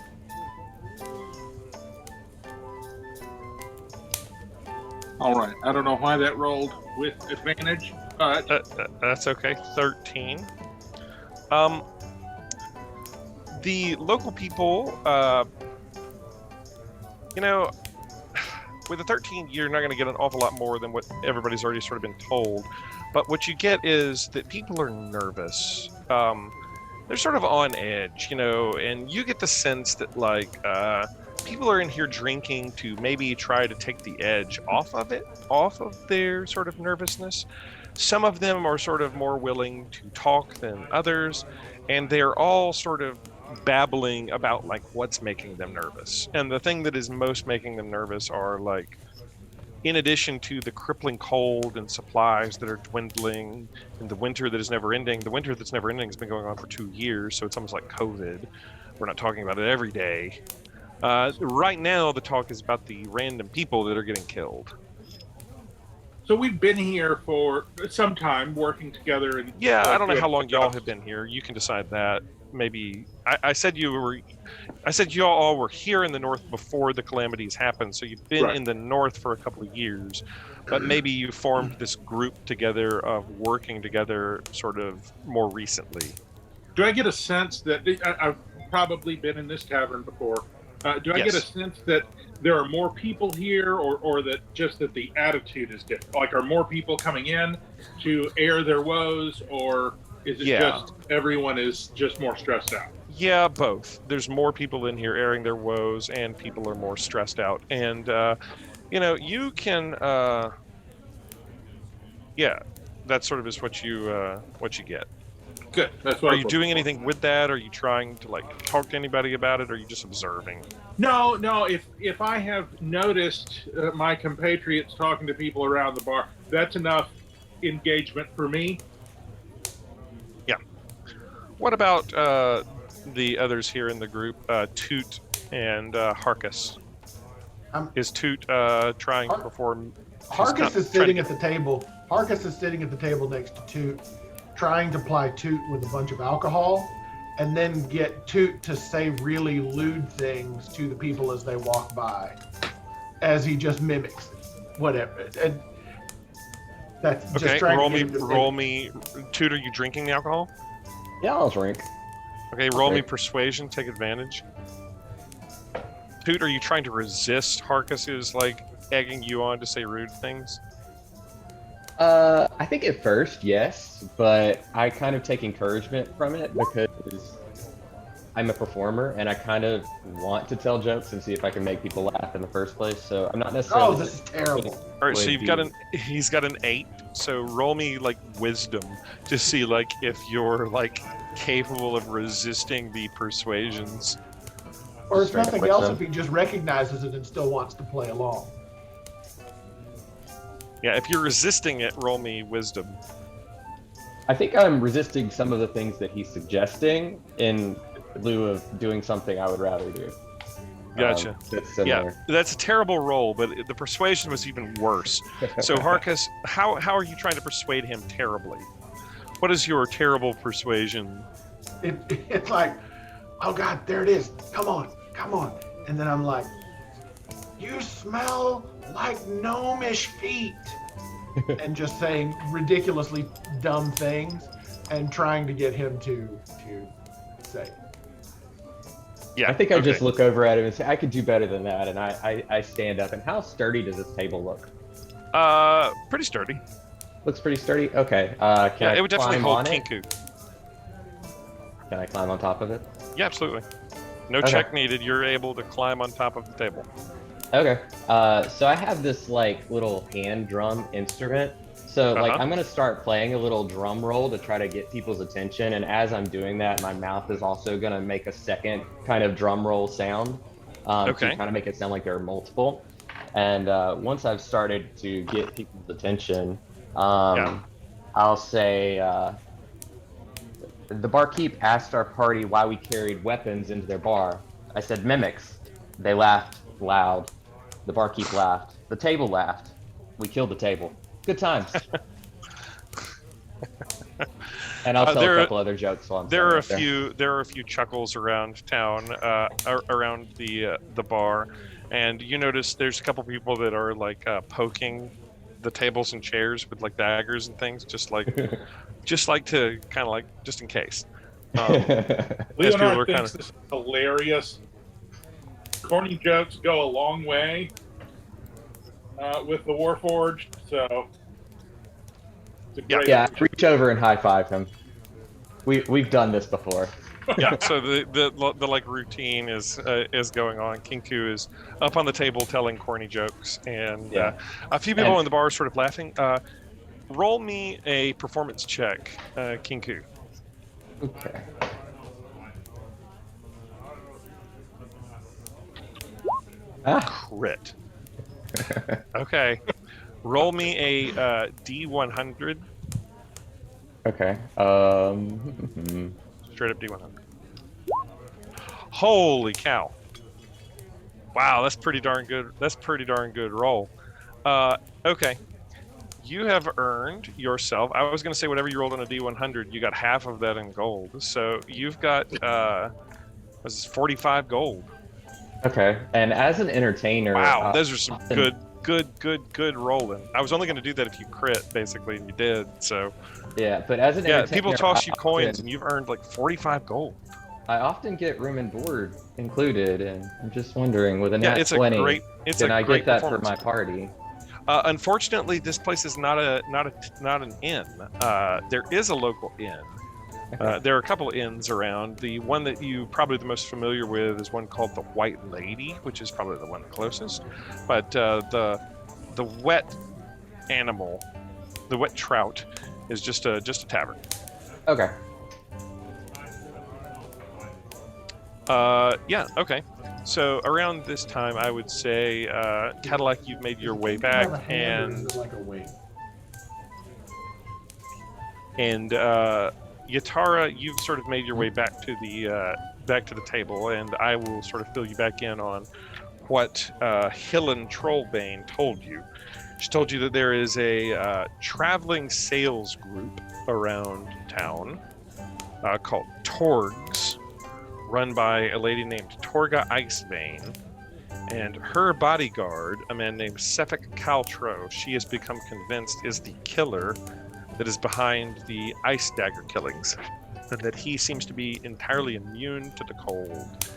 All right. I don't know why that rolled with advantage, but That's okay. 13. The local people, with a 13, you're not going to get an awful lot more than what everybody's already sort of been told. But what you get is that people are nervous. They're sort of on edge, and you get the sense that, people are in here drinking to maybe try to take the edge off of their sort of nervousness. Some of them are sort of more willing to talk than others, and they're all sort of babbling about what's making them nervous. And the thing that is most making them nervous are in addition to the crippling cold and supplies that are dwindling and the winter that is never ending. The winter that's never ending has been going on for 2 years, so it's almost like COVID. We're not talking about it every day. Right now, the talk is about the random people that are getting killed. so we've been here for some time working together. And yeah, I don't know how long y'all have been here. You can decide that. Maybe I said you all were here in the north before the calamities happened, so you've been in the north for a couple of years. But maybe you formed this group together of working together sort of more recently. Do I get a sense that I've probably been in this tavern before? Do I get a sense that there are more people here, or that just that the attitude is different? Are more people coming in to air their woes, or is it just everyone is just more stressed out? Yeah, both. There's more people in here airing their woes, and people are more stressed out. And, you can, that sort of is what you get. Good. That's what Are you doing anything with that? Are you trying to like talk to anybody about it? Or are you just observing? No. If I have noticed my compatriots talking to people around the bar, that's enough engagement for me. Yeah. What about the others here in the group? Toot and Harkus. Is Toot trying to perform? Harkus is sitting at the table. Harkus is sitting at the table next to Toot, trying to ply Toot with a bunch of alcohol, and then get Toot to say really lewd things to the people as they walk by, as he just mimics it. Whatever. And that's just Okay. trying Roll me. Toot, are you drinking the alcohol? Yeah, I'll drink. Okay. Roll me persuasion. Take advantage. Toot, are you trying to resist Harkus's like egging you on to say rude things? I think at first, yes, but I kind of take encouragement from it because I'm a performer and I kind of want to tell jokes and see if I can make people laugh in the first place. So I'm not necessarily. Oh, this is terrible. All right, so he's got an 8. So roll me like wisdom to see like if you're like capable of resisting the persuasions. Or if nothing else, if he just recognizes it and still wants to play along. Yeah, if you're resisting it, roll me wisdom. I think I'm resisting some of the things that he's suggesting in lieu of doing something I would rather do. Gotcha. Yeah, that's a terrible roll, but the persuasion was even worse. So Harkus, how are you trying to persuade him terribly? What is your terrible persuasion? It's like, oh God, there it is. Come on. And then I'm like, you smell like gnomish feet. And just saying ridiculously dumb things and trying to get him to say it. Yeah, I think I just look over at him and say, I could do better than that. And I stand up. And how sturdy does this table look? Pretty sturdy. Looks pretty sturdy? Okay. Can I it would definitely climb hold on it? Kinku. Can I climb on top of it? Yeah, absolutely. No check needed. You're able to climb on top of the table. Okay. So I have this like little hand drum instrument. So like I'm gonna start playing a little drum roll to try to get people's attention. And as I'm doing that, my mouth is also gonna make a second kind of drum roll sound. To kind of make it sound like there are multiple. And once I've started to get people's attention, I'll say, the barkeep asked our party why we carried weapons into their bar. I said mimics. They laughed loud. The barkeep laughed. The table laughed. We killed the table. Good times. And I'll tell a couple other jokes while I'm there are a few chuckles around town, around the bar, and you notice there's a couple people that are like poking the tables and chairs with like daggers and things, just like to kind of like just in case. Leonard thinks this is hilarious. Corny jokes go a long way with the Warforged, so it's a great I reach over and high five him. We've done this before. Yeah, so the like routine is going on. Kinku is up on the table telling corny jokes, and a few people in the bar are sort of laughing. Roll me a performance check, Kinku. Okay. Crit. Okay. Roll me a D100. Okay. Straight up D100. Holy cow. Wow, that's pretty darn good. That's pretty darn good roll. Okay. You have earned yourself. I was going to say whatever you rolled on a D100, you got half of that in gold. So you've got 45 gold. Okay. And as an entertainer, wow, those are some good rolling. I was only going to do that if you crit, basically, and you did. So yeah, but as an entertainer, people toss you coins, and you've earned like 45 gold. I often get room and board included, and I'm just wondering, with a nat it's 20, can I get that for my party? Unfortunately, this place is not an inn. There is a local inn. There are a couple of inns around. The one that you probably the most familiar with is one called the White Lady, which is probably the one closest. But the wet animal, the wet trout, is just a tavern. Okay. Yeah, okay. So around this time, I would say, Cadillac, you've made your way back, and like a wing. Yatara, you've sort of made your way back to the table, and I will sort of fill you back in on what Helen Trollbane told you. She told you that there is a traveling sales group around town called Torgs, run by a lady named Torga Icewind, and her bodyguard, a man named Sefik Caltro, she has become convinced is the killer that is behind the Ice Dagger killings, and that he seems to be entirely immune to the cold,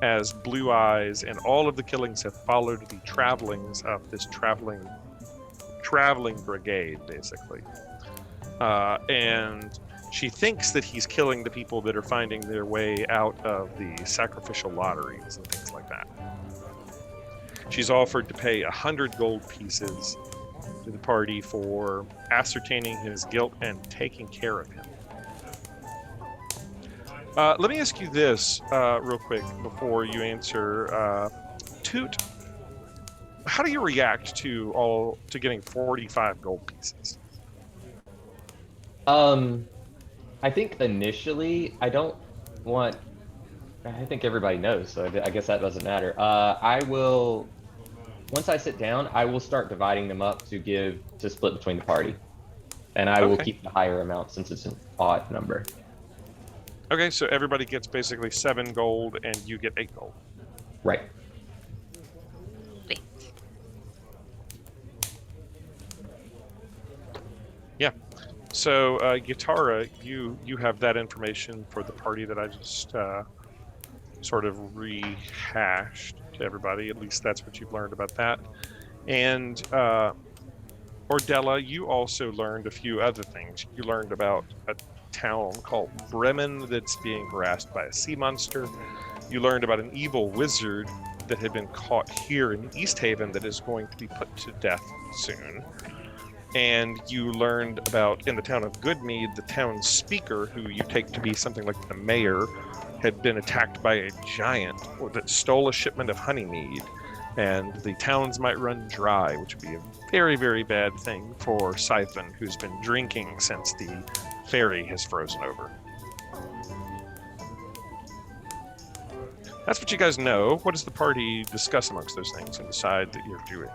as Blue Eyes and all of the killings have followed the travelings of this traveling brigade, basically. And she thinks that he's killing the people that are finding their way out of the sacrificial lotteries and things like that. She's offered to pay 100 gold pieces to the party for ascertaining his guilt and taking care of him. Let me ask you this real quick before you answer. Toot, how do you react to getting 45 gold pieces? I think initially I think everybody knows, so I guess that doesn't matter. Once I sit down, I will start dividing them up to split between the party. And I will keep the higher amount since it's an odd number. Okay, so everybody gets basically 7 gold and you get 8 gold. Right. Yeah. So, Yatara, you have that information for the party that I just sort of rehashed to everybody. At least that's what you've learned about that. And Ordella, you also learned a few other things. You learned about a town called Bremen that's being harassed by a sea monster. You learned about an evil wizard that had been caught here in Easthaven that is going to be put to death soon. And you learned about, in the town of Goodmead, the town speaker, who you take to be something like the mayor, had been attacked by a giant that stole a shipment of honeymead, and the towns might run dry, which would be a very, very bad thing for Siphon, who's been drinking since the ferry has frozen over. That's what you guys know. What does the party discuss amongst those things and decide that you're doing?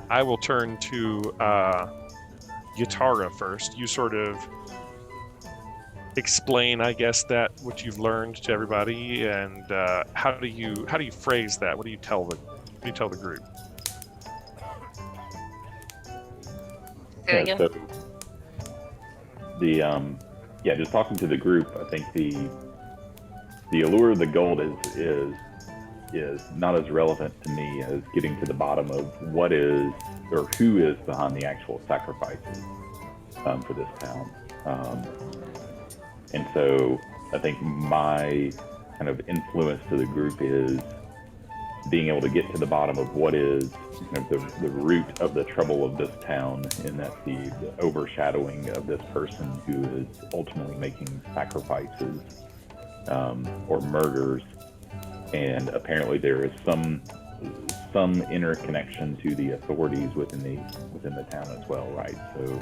I will turn to Yatara first. You sort of explain, I guess, that what you've learned to everybody, and how do you phrase that? What do you tell the group? Yeah, so just talking to the group, I think the allure of the gold is not as relevant to me as getting to the bottom of what is or who is behind the actual sacrifices for this town. And so I think my kind of influence to the group is being able to get to the bottom of what is the root of the trouble of this town, and that's the overshadowing of this person who is ultimately making sacrifices or murders. And apparently there is some interconnection to the authorities within the town as well, right? So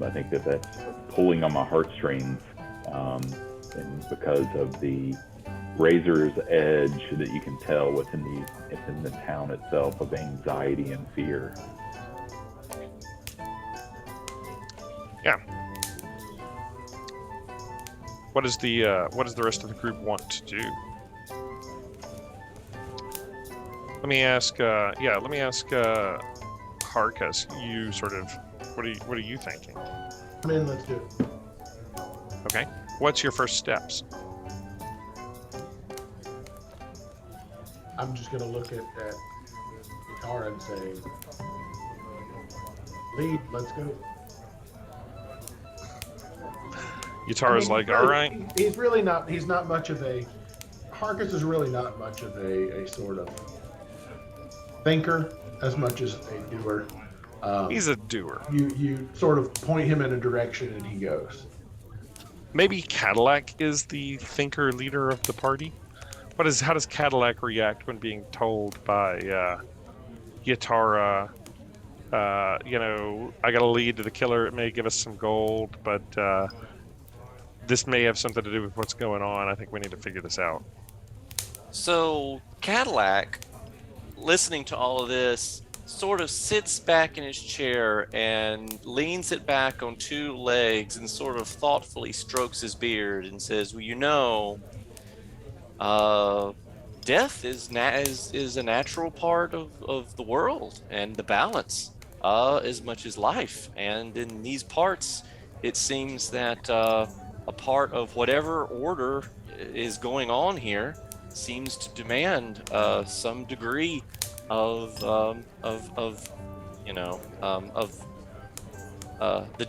I think that's pulling on my heartstrings, and because of the razor's edge that you can tell within the town itself of anxiety and fear. Yeah. What does the rest of the group want to do? Let me ask Harkus, you sort of, what are you thinking? I mean, let's do it. Okay. What's your first steps? I'm just gonna look at Yatara and say, lead, let's go. Yatara's all right. He's not much of a, Harkus is really not much of a sort of thinker as much as a doer. He's a doer. You sort of point him in a direction and he goes. Maybe Cadillac is the thinker leader of the party. How does Cadillac react when being told by Yatara, I got a lead to the killer, it may give us some gold, but this may have something to do with what's going on. I think we need to figure this out. So Cadillac, listening to all of this, sort of sits back in his chair and leans it back on two legs and sort of thoughtfully strokes his beard and says, well, death is a natural part of the world and the balance, as much as life. And in these parts, it seems that a part of whatever order is going on here seems to demand some degree of the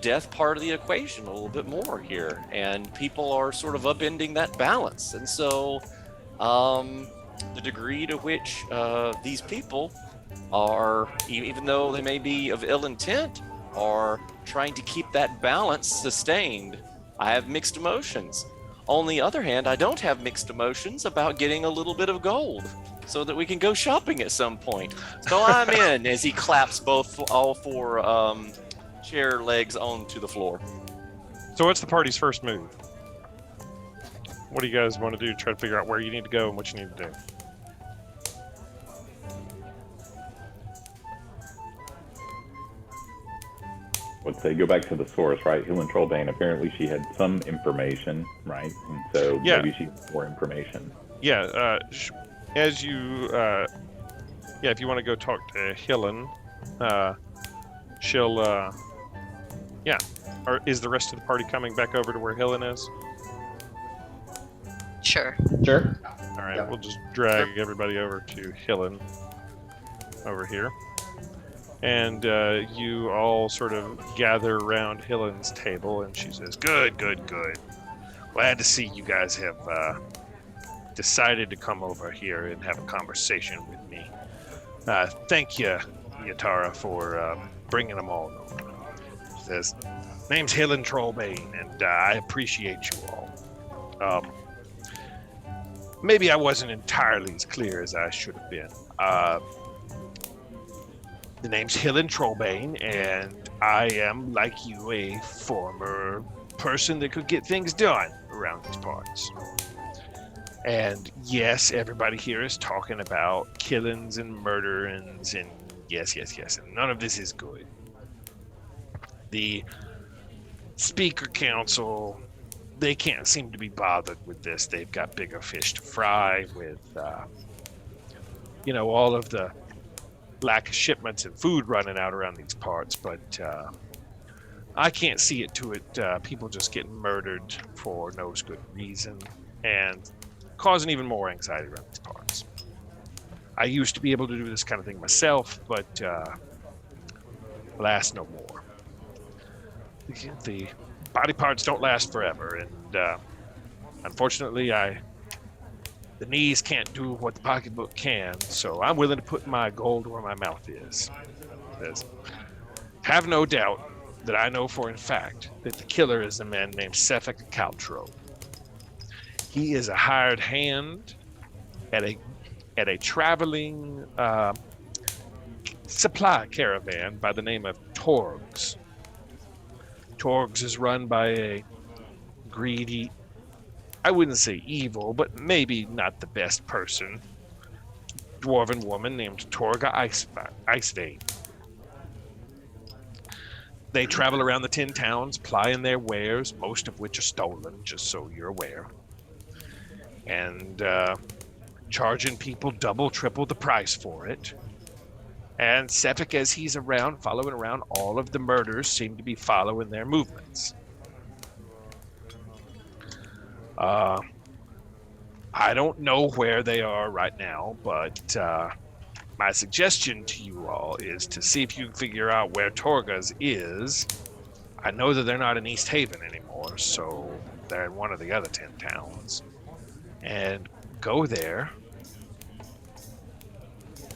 death part of the equation a little bit more here, and people are sort of upending that balance. And so the degree to which these people are, even though they may be of ill intent, are trying to keep that balance sustained, I have mixed emotions. On the other hand, I don't have mixed emotions about getting a little bit of gold so that we can go shopping at some point. So I'm in, as he claps all four chair legs onto the floor. So what's the party's first move? What do you guys want to do to try to figure out where you need to go and what you need to do? Let's say go back to the source, right? Helen Trollbane, apparently she had some information, right? And so maybe she had more information. Yeah, as you, if you want to go talk to Helen, she'll, or is the rest of the party coming back over to where Helen is? Sure. Sure. All right, we'll just drag everybody over to Helen over here. And you all sort of gather around Helen's table, and she says, Good. Glad to see you guys have decided to come over here and have a conversation with me. Thank you, Yatara, for bringing them all over. She says, name's Helen Trollbane, and I appreciate you all. Maybe I wasn't entirely as clear as I should have been. The name's Helen Trollbane, and I am, like you, a former person that could get things done around these parts. And yes, everybody here is talking about killings and murderings, and yes, and none of this is good. The Speaker Council, they can't seem to be bothered with this. They've got bigger fish to fry with, all of the lack of shipments and food running out around these parts, but I can't see it to it. People just getting murdered for no good reason and causing even more anxiety around these parts. I used to be able to do this kind of thing myself, but alas, no more. The body parts don't last forever, and unfortunately, the knees can't do what the pocketbook can, so I'm willing to put my gold where my mouth is. Have no doubt that I know for a fact that the killer is a man named Sefik Caltro. He is a hired hand at a traveling supply caravan by the name of Torgs. Torgs is run by a greedy, I wouldn't say evil, but maybe not the best person, dwarven woman named Torga Icewind. They travel around the 10 towns, plying their wares, most of which are stolen, just so you're aware, and charging people double, triple the price for it. And Sefik, as he's around, following around, all of the murders seem to be following their movements. I don't know where they are right now, but my suggestion to you all is to see if you can figure out where Torga's is. I know that they're not in Easthaven anymore, so they're in one of the other 10 towns. And go there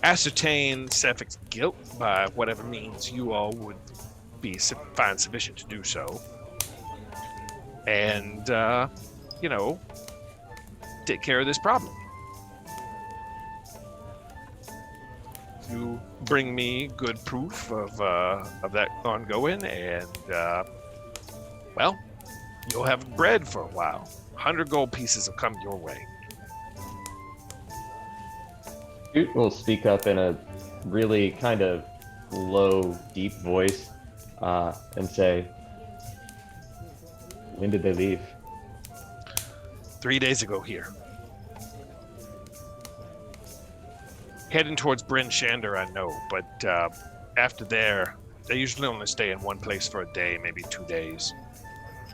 ascertain Sephic's guilt by whatever means you all would find sufficient to do so. And, take care of this problem. You bring me good proof of that ongoing, and, you'll have bread for a while. 100 gold pieces will come your way. Toot will speak up in a really kind of low, deep voice and say, when did they leave? 3 days ago here. Heading towards Bryn Shander, I know, but after there, they usually only stay in one place for a day, maybe 2 days.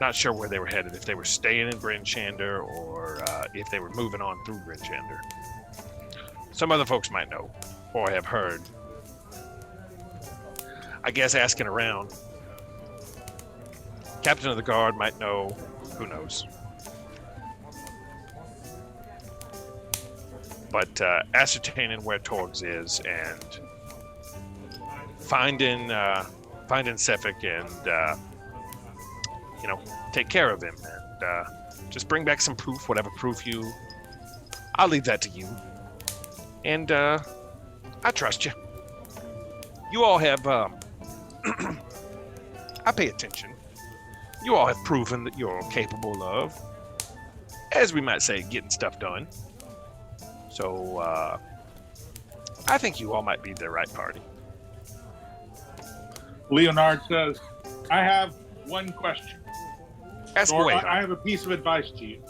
Not sure where they were headed, if they were staying in Bryn Shander or if they were moving on through Bryn Shander. Some other folks might know, or have heard. I guess asking around. Captain of the guard might know. Who knows? But ascertaining where Torgs is and finding Sefik and take care of him and just bring back some proof, whatever proof you. I'll leave that to you. And I trust you. You all have I pay attention. You all have proven that you're capable of, as we might say, getting stuff done. So I think you all might be the right party. Leonard says, I have one question. Ask Or away. I have a piece of advice to you.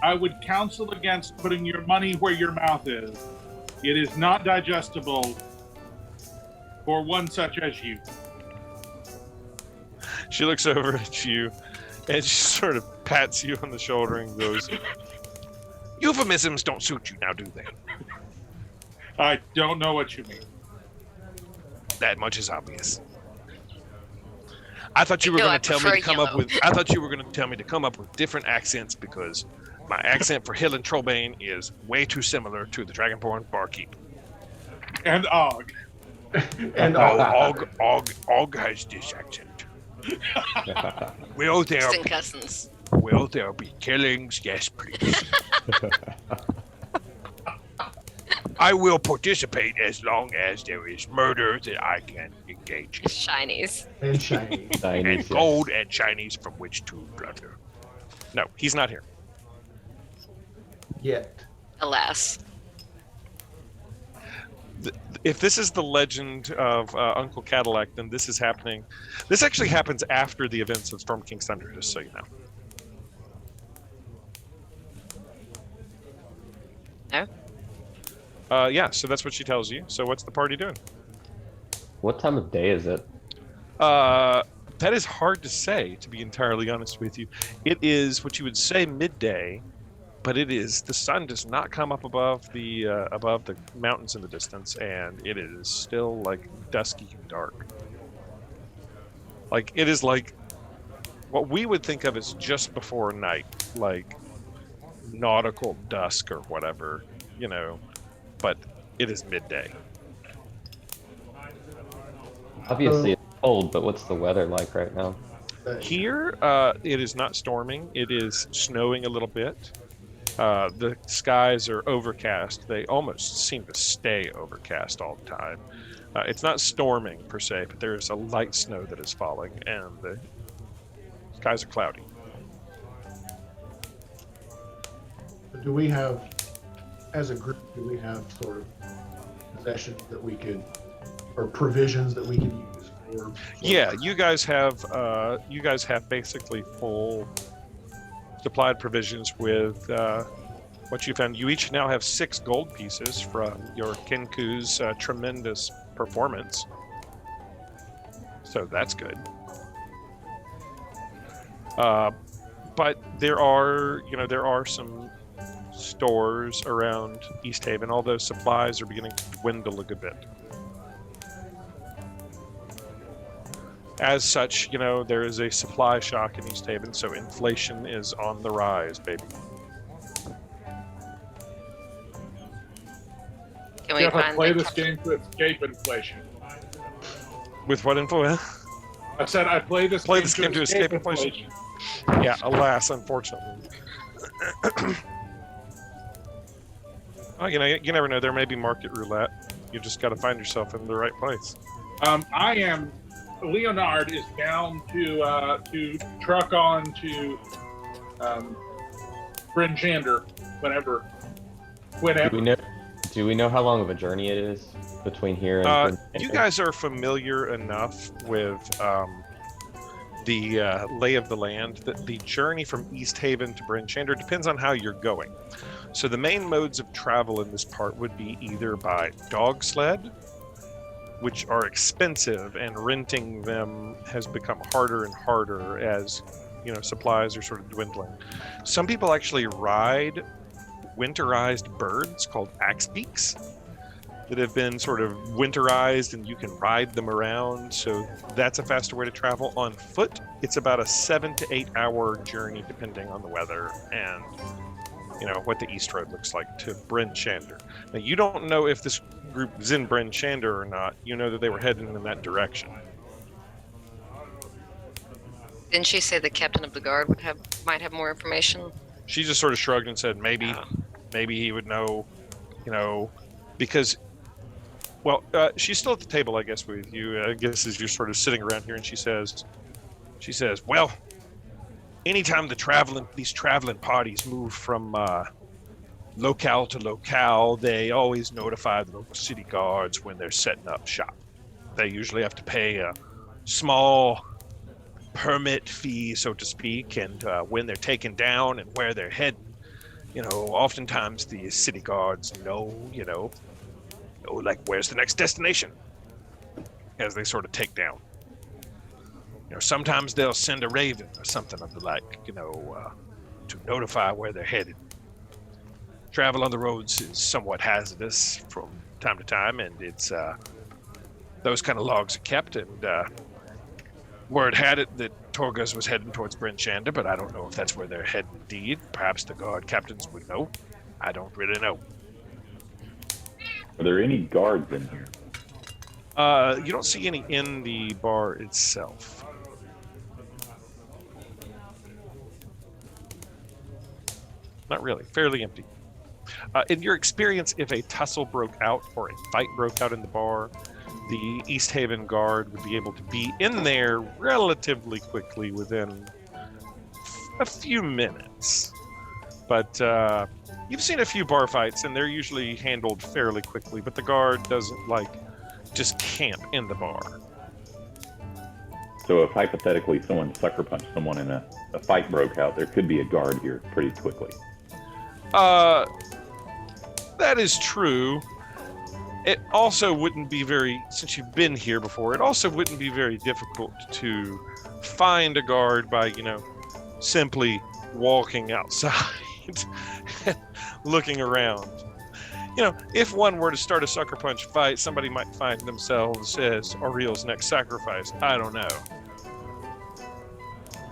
I would counsel against putting your money where your mouth is. It is not digestible for one such as you. She looks over at you and she sort of pats you on the shoulder and goes, euphemisms don't suit you now, do they? I don't know what you mean. That much is obvious. I thought you were going to tell me to come up with. I thought you were going to tell me to come up with different accents because my accent for Helen Trollbane is way too similar to the Dragonborn barkeep. And Og. And Og has this accent. Will there Distant be, cousins. will there be killings? Yes, please. I will participate as long as there is murder that I can engage in. Shinies. and shiny. And gold and shinies from which to plunder. No, he's not here. Yet. Alas. If this is the legend of Uncle Cadillac, then this is happening. This actually happens after the events of Storm King's Thunder, just so you know. No? Yeah, so that's what she tells you. So what's the party doing? What time of day is it? That is hard to say, to be entirely honest with you. It is what you would say midday, but it is the sun does not come up above the mountains in the distance, and it is still like dusky and dark. Like it is like what we would think of as just before night, like nautical dusk or whatever, but it is midday. Obviously it's cold, but what's the weather like right now? Here, it is not storming. It is snowing a little bit. The skies are overcast. They almost seem to stay overcast all the time. It's not storming per se, but there is a light snow that is falling, and the skies are cloudy. Do we have, as a group, do we have sort of possessions that we could, or provisions that we can use for? Yeah, you guys have basically full supplied provisions with what you found. You each now have 6 gold pieces from your Kinku's tremendous performance. So that's good. But there are some stores around Easthaven, although supplies are beginning to dwindle a good bit. As such, there is a supply shock in Easthaven, so inflation is on the rise, baby. Can we Jeff, I find play the this game to escape inflation. With what info? I said I play this game to escape inflation. Yeah, alas, unfortunately. Well, you never know. There may be market roulette. You just got to find yourself in the right place. Leonard is down to truck on to Bryn Shander whenever. Do we know how long of a journey it is between here and you guys are familiar enough with the lay of the land that the journey from Easthaven to Bryn Shander depends on how you're going. So the main modes of travel in this part would be either by dog sled, which are expensive, and renting them has become harder and harder as supplies are sort of dwindling. Some people actually ride winterized birds called axe beaks that have been sort of winterized, and you can ride them around. So that's a faster way to travel. On foot, it's about a 7 to 8 hour journey, depending on the weather and what the East Road looks like to Bryn Shander. Now, you don't know if this group is in Bryn Shander or not. You know that they were heading in that direction. Didn't she say the captain of the guard might have more information? She just sort of shrugged and said, maybe he would know, because, she's still at the table, I guess, with you, I guess, as you're sort of sitting around here, and she says, well, anytime these traveling parties move from locale to locale, they always notify the local city guards when they're setting up shop. They usually have to pay a small permit fee, so to speak, and when they're taken down and where they're heading, oftentimes the city guards know, like, where's the next destination as they sort of take down. Sometimes they'll send a raven or something of the like, to notify where they're headed. Travel on the roads is somewhat hazardous from time to time, and it's those kind of logs are kept, and word had it that Torgas was heading towards Bryn Shander, but I don't know if that's where they're heading indeed. Perhaps the guard captains would know. I don't really know. Are there any guards in here? You don't see any in the bar itself. Not really. Fairly empty. In your experience, if a tussle broke out or a fight broke out in the bar, the Easthaven guard would be able to be in there relatively quickly within a few minutes. But you've seen a few bar fights, and they're usually handled fairly quickly, but the guard doesn't, just camp in the bar. So if hypothetically someone sucker punched someone and a fight broke out, there could be a guard here pretty quickly. That is true. It also wouldn't be since you've been here before, it also wouldn't be very difficult to find a guard by, simply walking outside, looking around. If one were to start a sucker punch fight, somebody might find themselves as Auriel's next sacrifice. I don't know.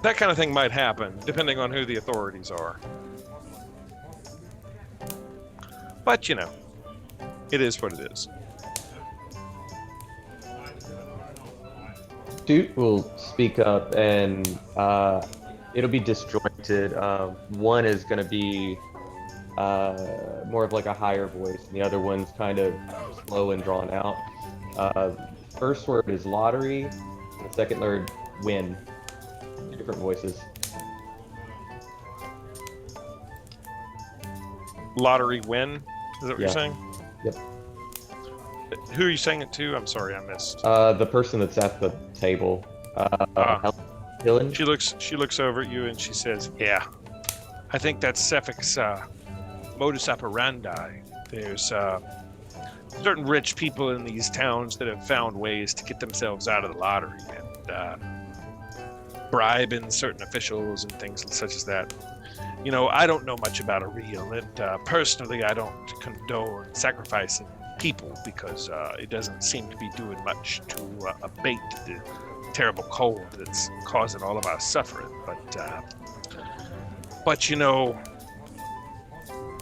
That kind of thing might happen, depending on who the authorities are. But, it is what it is. Duke will speak up, and it'll be disjointed. One is going to be more of a higher voice, and the other one's kind of slow and drawn out. First word is lottery, and the second word win. Different voices. Lottery win? Is that what you're saying? Yep. Who are you saying it to? I'm sorry, I missed. The person that's at the table. Helen? She looks over at you and she says, yeah, I think that's Cephic's modus operandi. There's certain rich people in these towns that have found ways to get themselves out of the lottery and bribing certain officials and things such as that. I don't know much about Auriel, and personally, I don't condone sacrificing people because it doesn't seem to be doing much to abate the terrible cold that's causing all of our suffering. But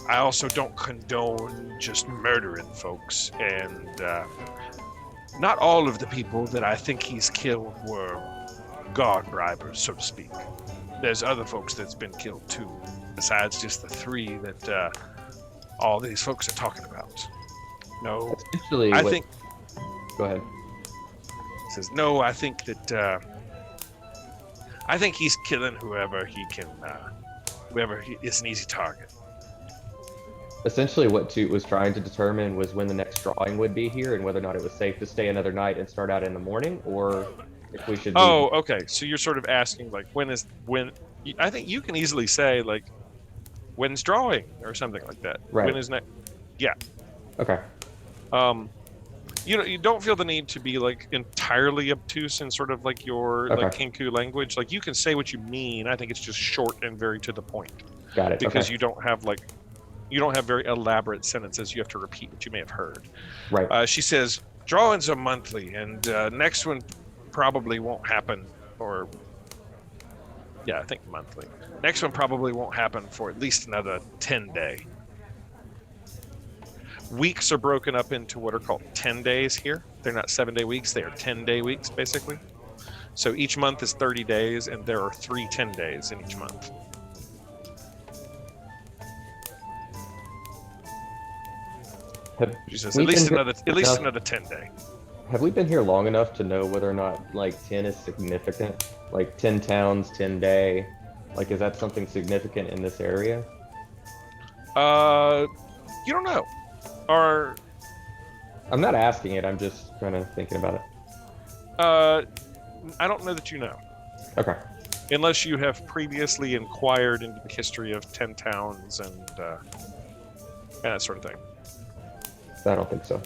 I also don't condone just murdering folks, and not all of the people that I think he's killed were guard bribers, so to speak. There's other folks that's been killed too, besides just the 3 that all these folks are talking about. No, Essentially, I think. Go ahead. Says no. I think that. I think he's killing whoever he can. Whoever is an easy target. Essentially, what Toot was trying to determine was when the next drawing would be here, and whether or not it was safe to stay another night and start out in the morning, or if we should. Oh, okay. So you're sort of asking like when. I think you can easily say like, when's drawing or something like that. Right. When is next? Yeah. Okay. You don't feel the need to be like entirely obtuse in sort of like your like Kinku language. Like you can say what you mean. I think it's just short and very to the point. Got it. Because you don't have very elaborate sentences. You have to repeat what you may have heard. Right. She says drawings are monthly, and next one probably won't happen. Or yeah, I think monthly. Next one probably won't happen for at least another 10 days. Weeks are broken up into what are called 10 days here. They're not 7-day weeks. They are 10-day weeks, basically. So each month is 30 days, and there are 3 10 days in each month. She says at least another 10 day. Have we been here long enough to know whether or not like 10 is significant? Like 10 towns, 10 day. Like, is that something significant in this area? You don't know. Or I'm not asking it. I'm just kind of thinking about it. I don't know that you know. Okay. Unless you have previously inquired into the history of 10 towns and that sort of thing. I don't think so.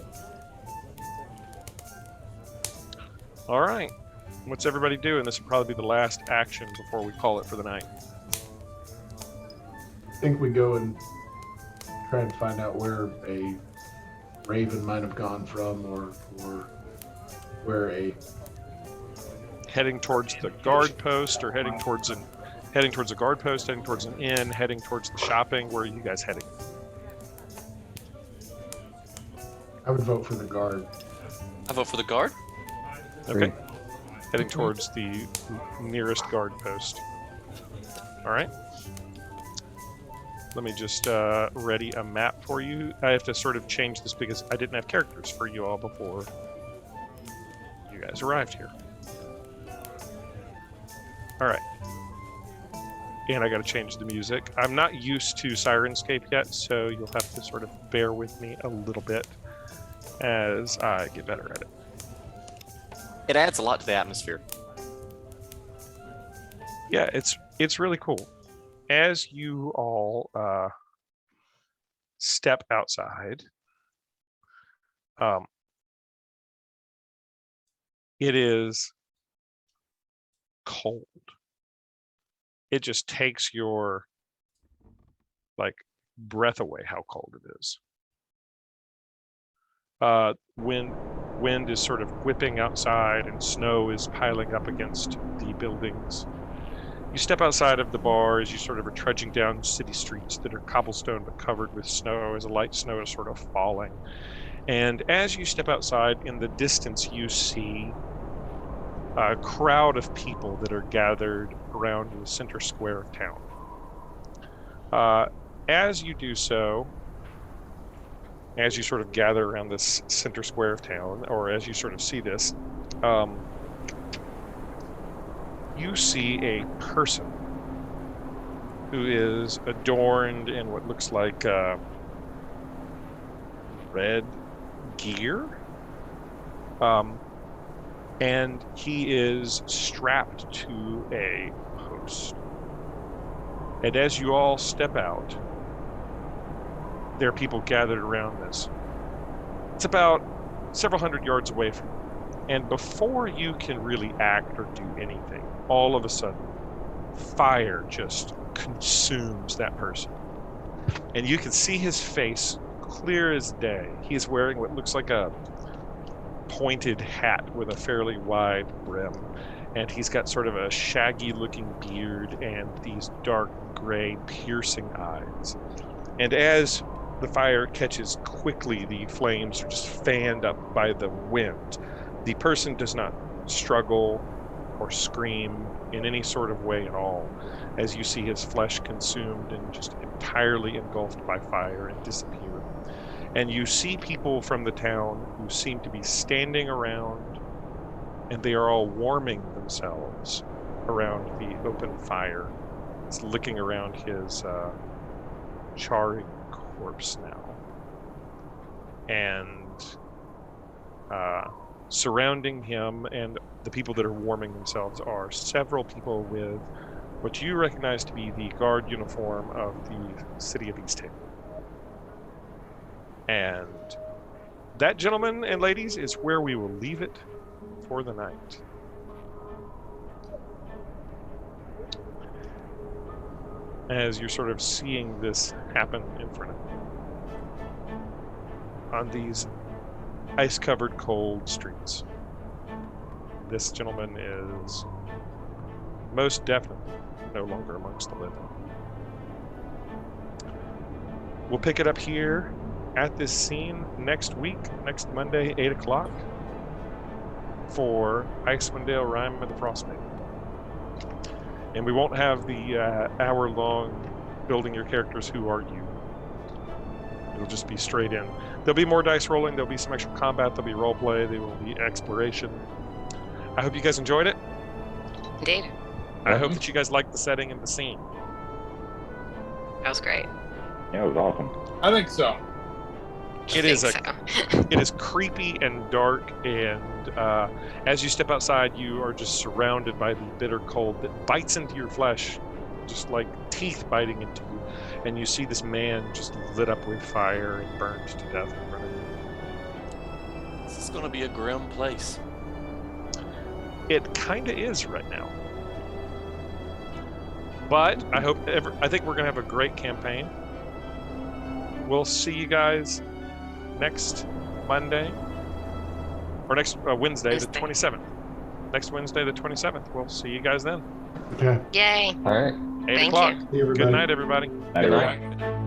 All right. What's everybody doing? This will probably be the last action before we call it for the night. I think we go and try and find out where a raven might have gone from, or where a heading towards the guard post, or heading towards a guard post, heading towards an inn, heading towards the shopping. Where are you guys heading? I would vote for the guard. I vote for the guard. Okay. Heading towards the nearest guard post. All right. Let me just ready a map for you. I have to sort of change this because I didn't have characters for you all before you guys arrived here. All right. And I got to change the music. I'm not used to Syrinscape yet, so you'll have to sort of bear with me a little bit as I get better at it. It adds a lot to the atmosphere. Yeah, it's really cool. As you all step outside, it is cold. It just takes your breath away how cold it is. Wind is sort of whipping outside, and snow is piling up against the buildings. You step outside of the bar as you sort of are trudging down city streets that are cobblestone but covered with snow, as a light snow is sort of falling. And as you step outside, in the distance you see a crowd of people that are gathered around the center square of town. As you do so, as you sort of gather around this center square of town, or as you sort of see this, you see a person who is adorned in what looks like red gear. And he is strapped to a post. And as you all step out, there are people gathered around this. It's about several hundred yards away from you. And before you can really act or do anything, all of a sudden, fire just consumes that person. And you can see his face clear as day. He is wearing what looks like a pointed hat with a fairly wide brim. And he's got sort of a shaggy looking beard and these dark gray piercing eyes. And as the fire catches quickly, the flames are just fanned up by the wind. The person does not struggle or scream in any sort of way at all, as you see his flesh consumed and just entirely engulfed by fire and disappear. And you see people from the town who seem to be standing around, and they are all warming themselves around the open fire. It's licking around his charring corpse now. And surrounding him and the people that are warming themselves are several people with what you recognize to be the guard uniform of the city of Easthaven. And that, gentlemen and ladies, is where we will leave it for the night. As you're sort of seeing this happen in front of you on these ice-covered, cold streets. This gentleman is most definitely no longer amongst the living. We'll pick it up here at this scene next week, next Monday, 8 o'clock, for Icewind, Rime, and the Frostmaiden. And we won't have the hour-long building your characters, who are you. It'll just be straight in. There'll be more dice rolling, there'll be some extra combat, there'll be role play, there will be exploration. I hope you guys enjoyed it. Indeed. I hope that you guys liked the setting and the scene. That was great. Yeah, it was awesome. I think so. It is creepy and dark, and as you step outside, you are just surrounded by the bitter cold that bites into your flesh, just like teeth biting into you. And you see this man just lit up with fire and burned to death in front of you. This is going to be a grim place. It kind of is right now. But I think we're going to have a great campaign. We'll see you guys next Monday, or next Wednesday, the 27th. Next Wednesday, the 27th. We'll see you guys then. Okay. Yay. All right. 8 Thank o'clock. you. See you, everybody. Good night, everybody. Night, Good everyone. night.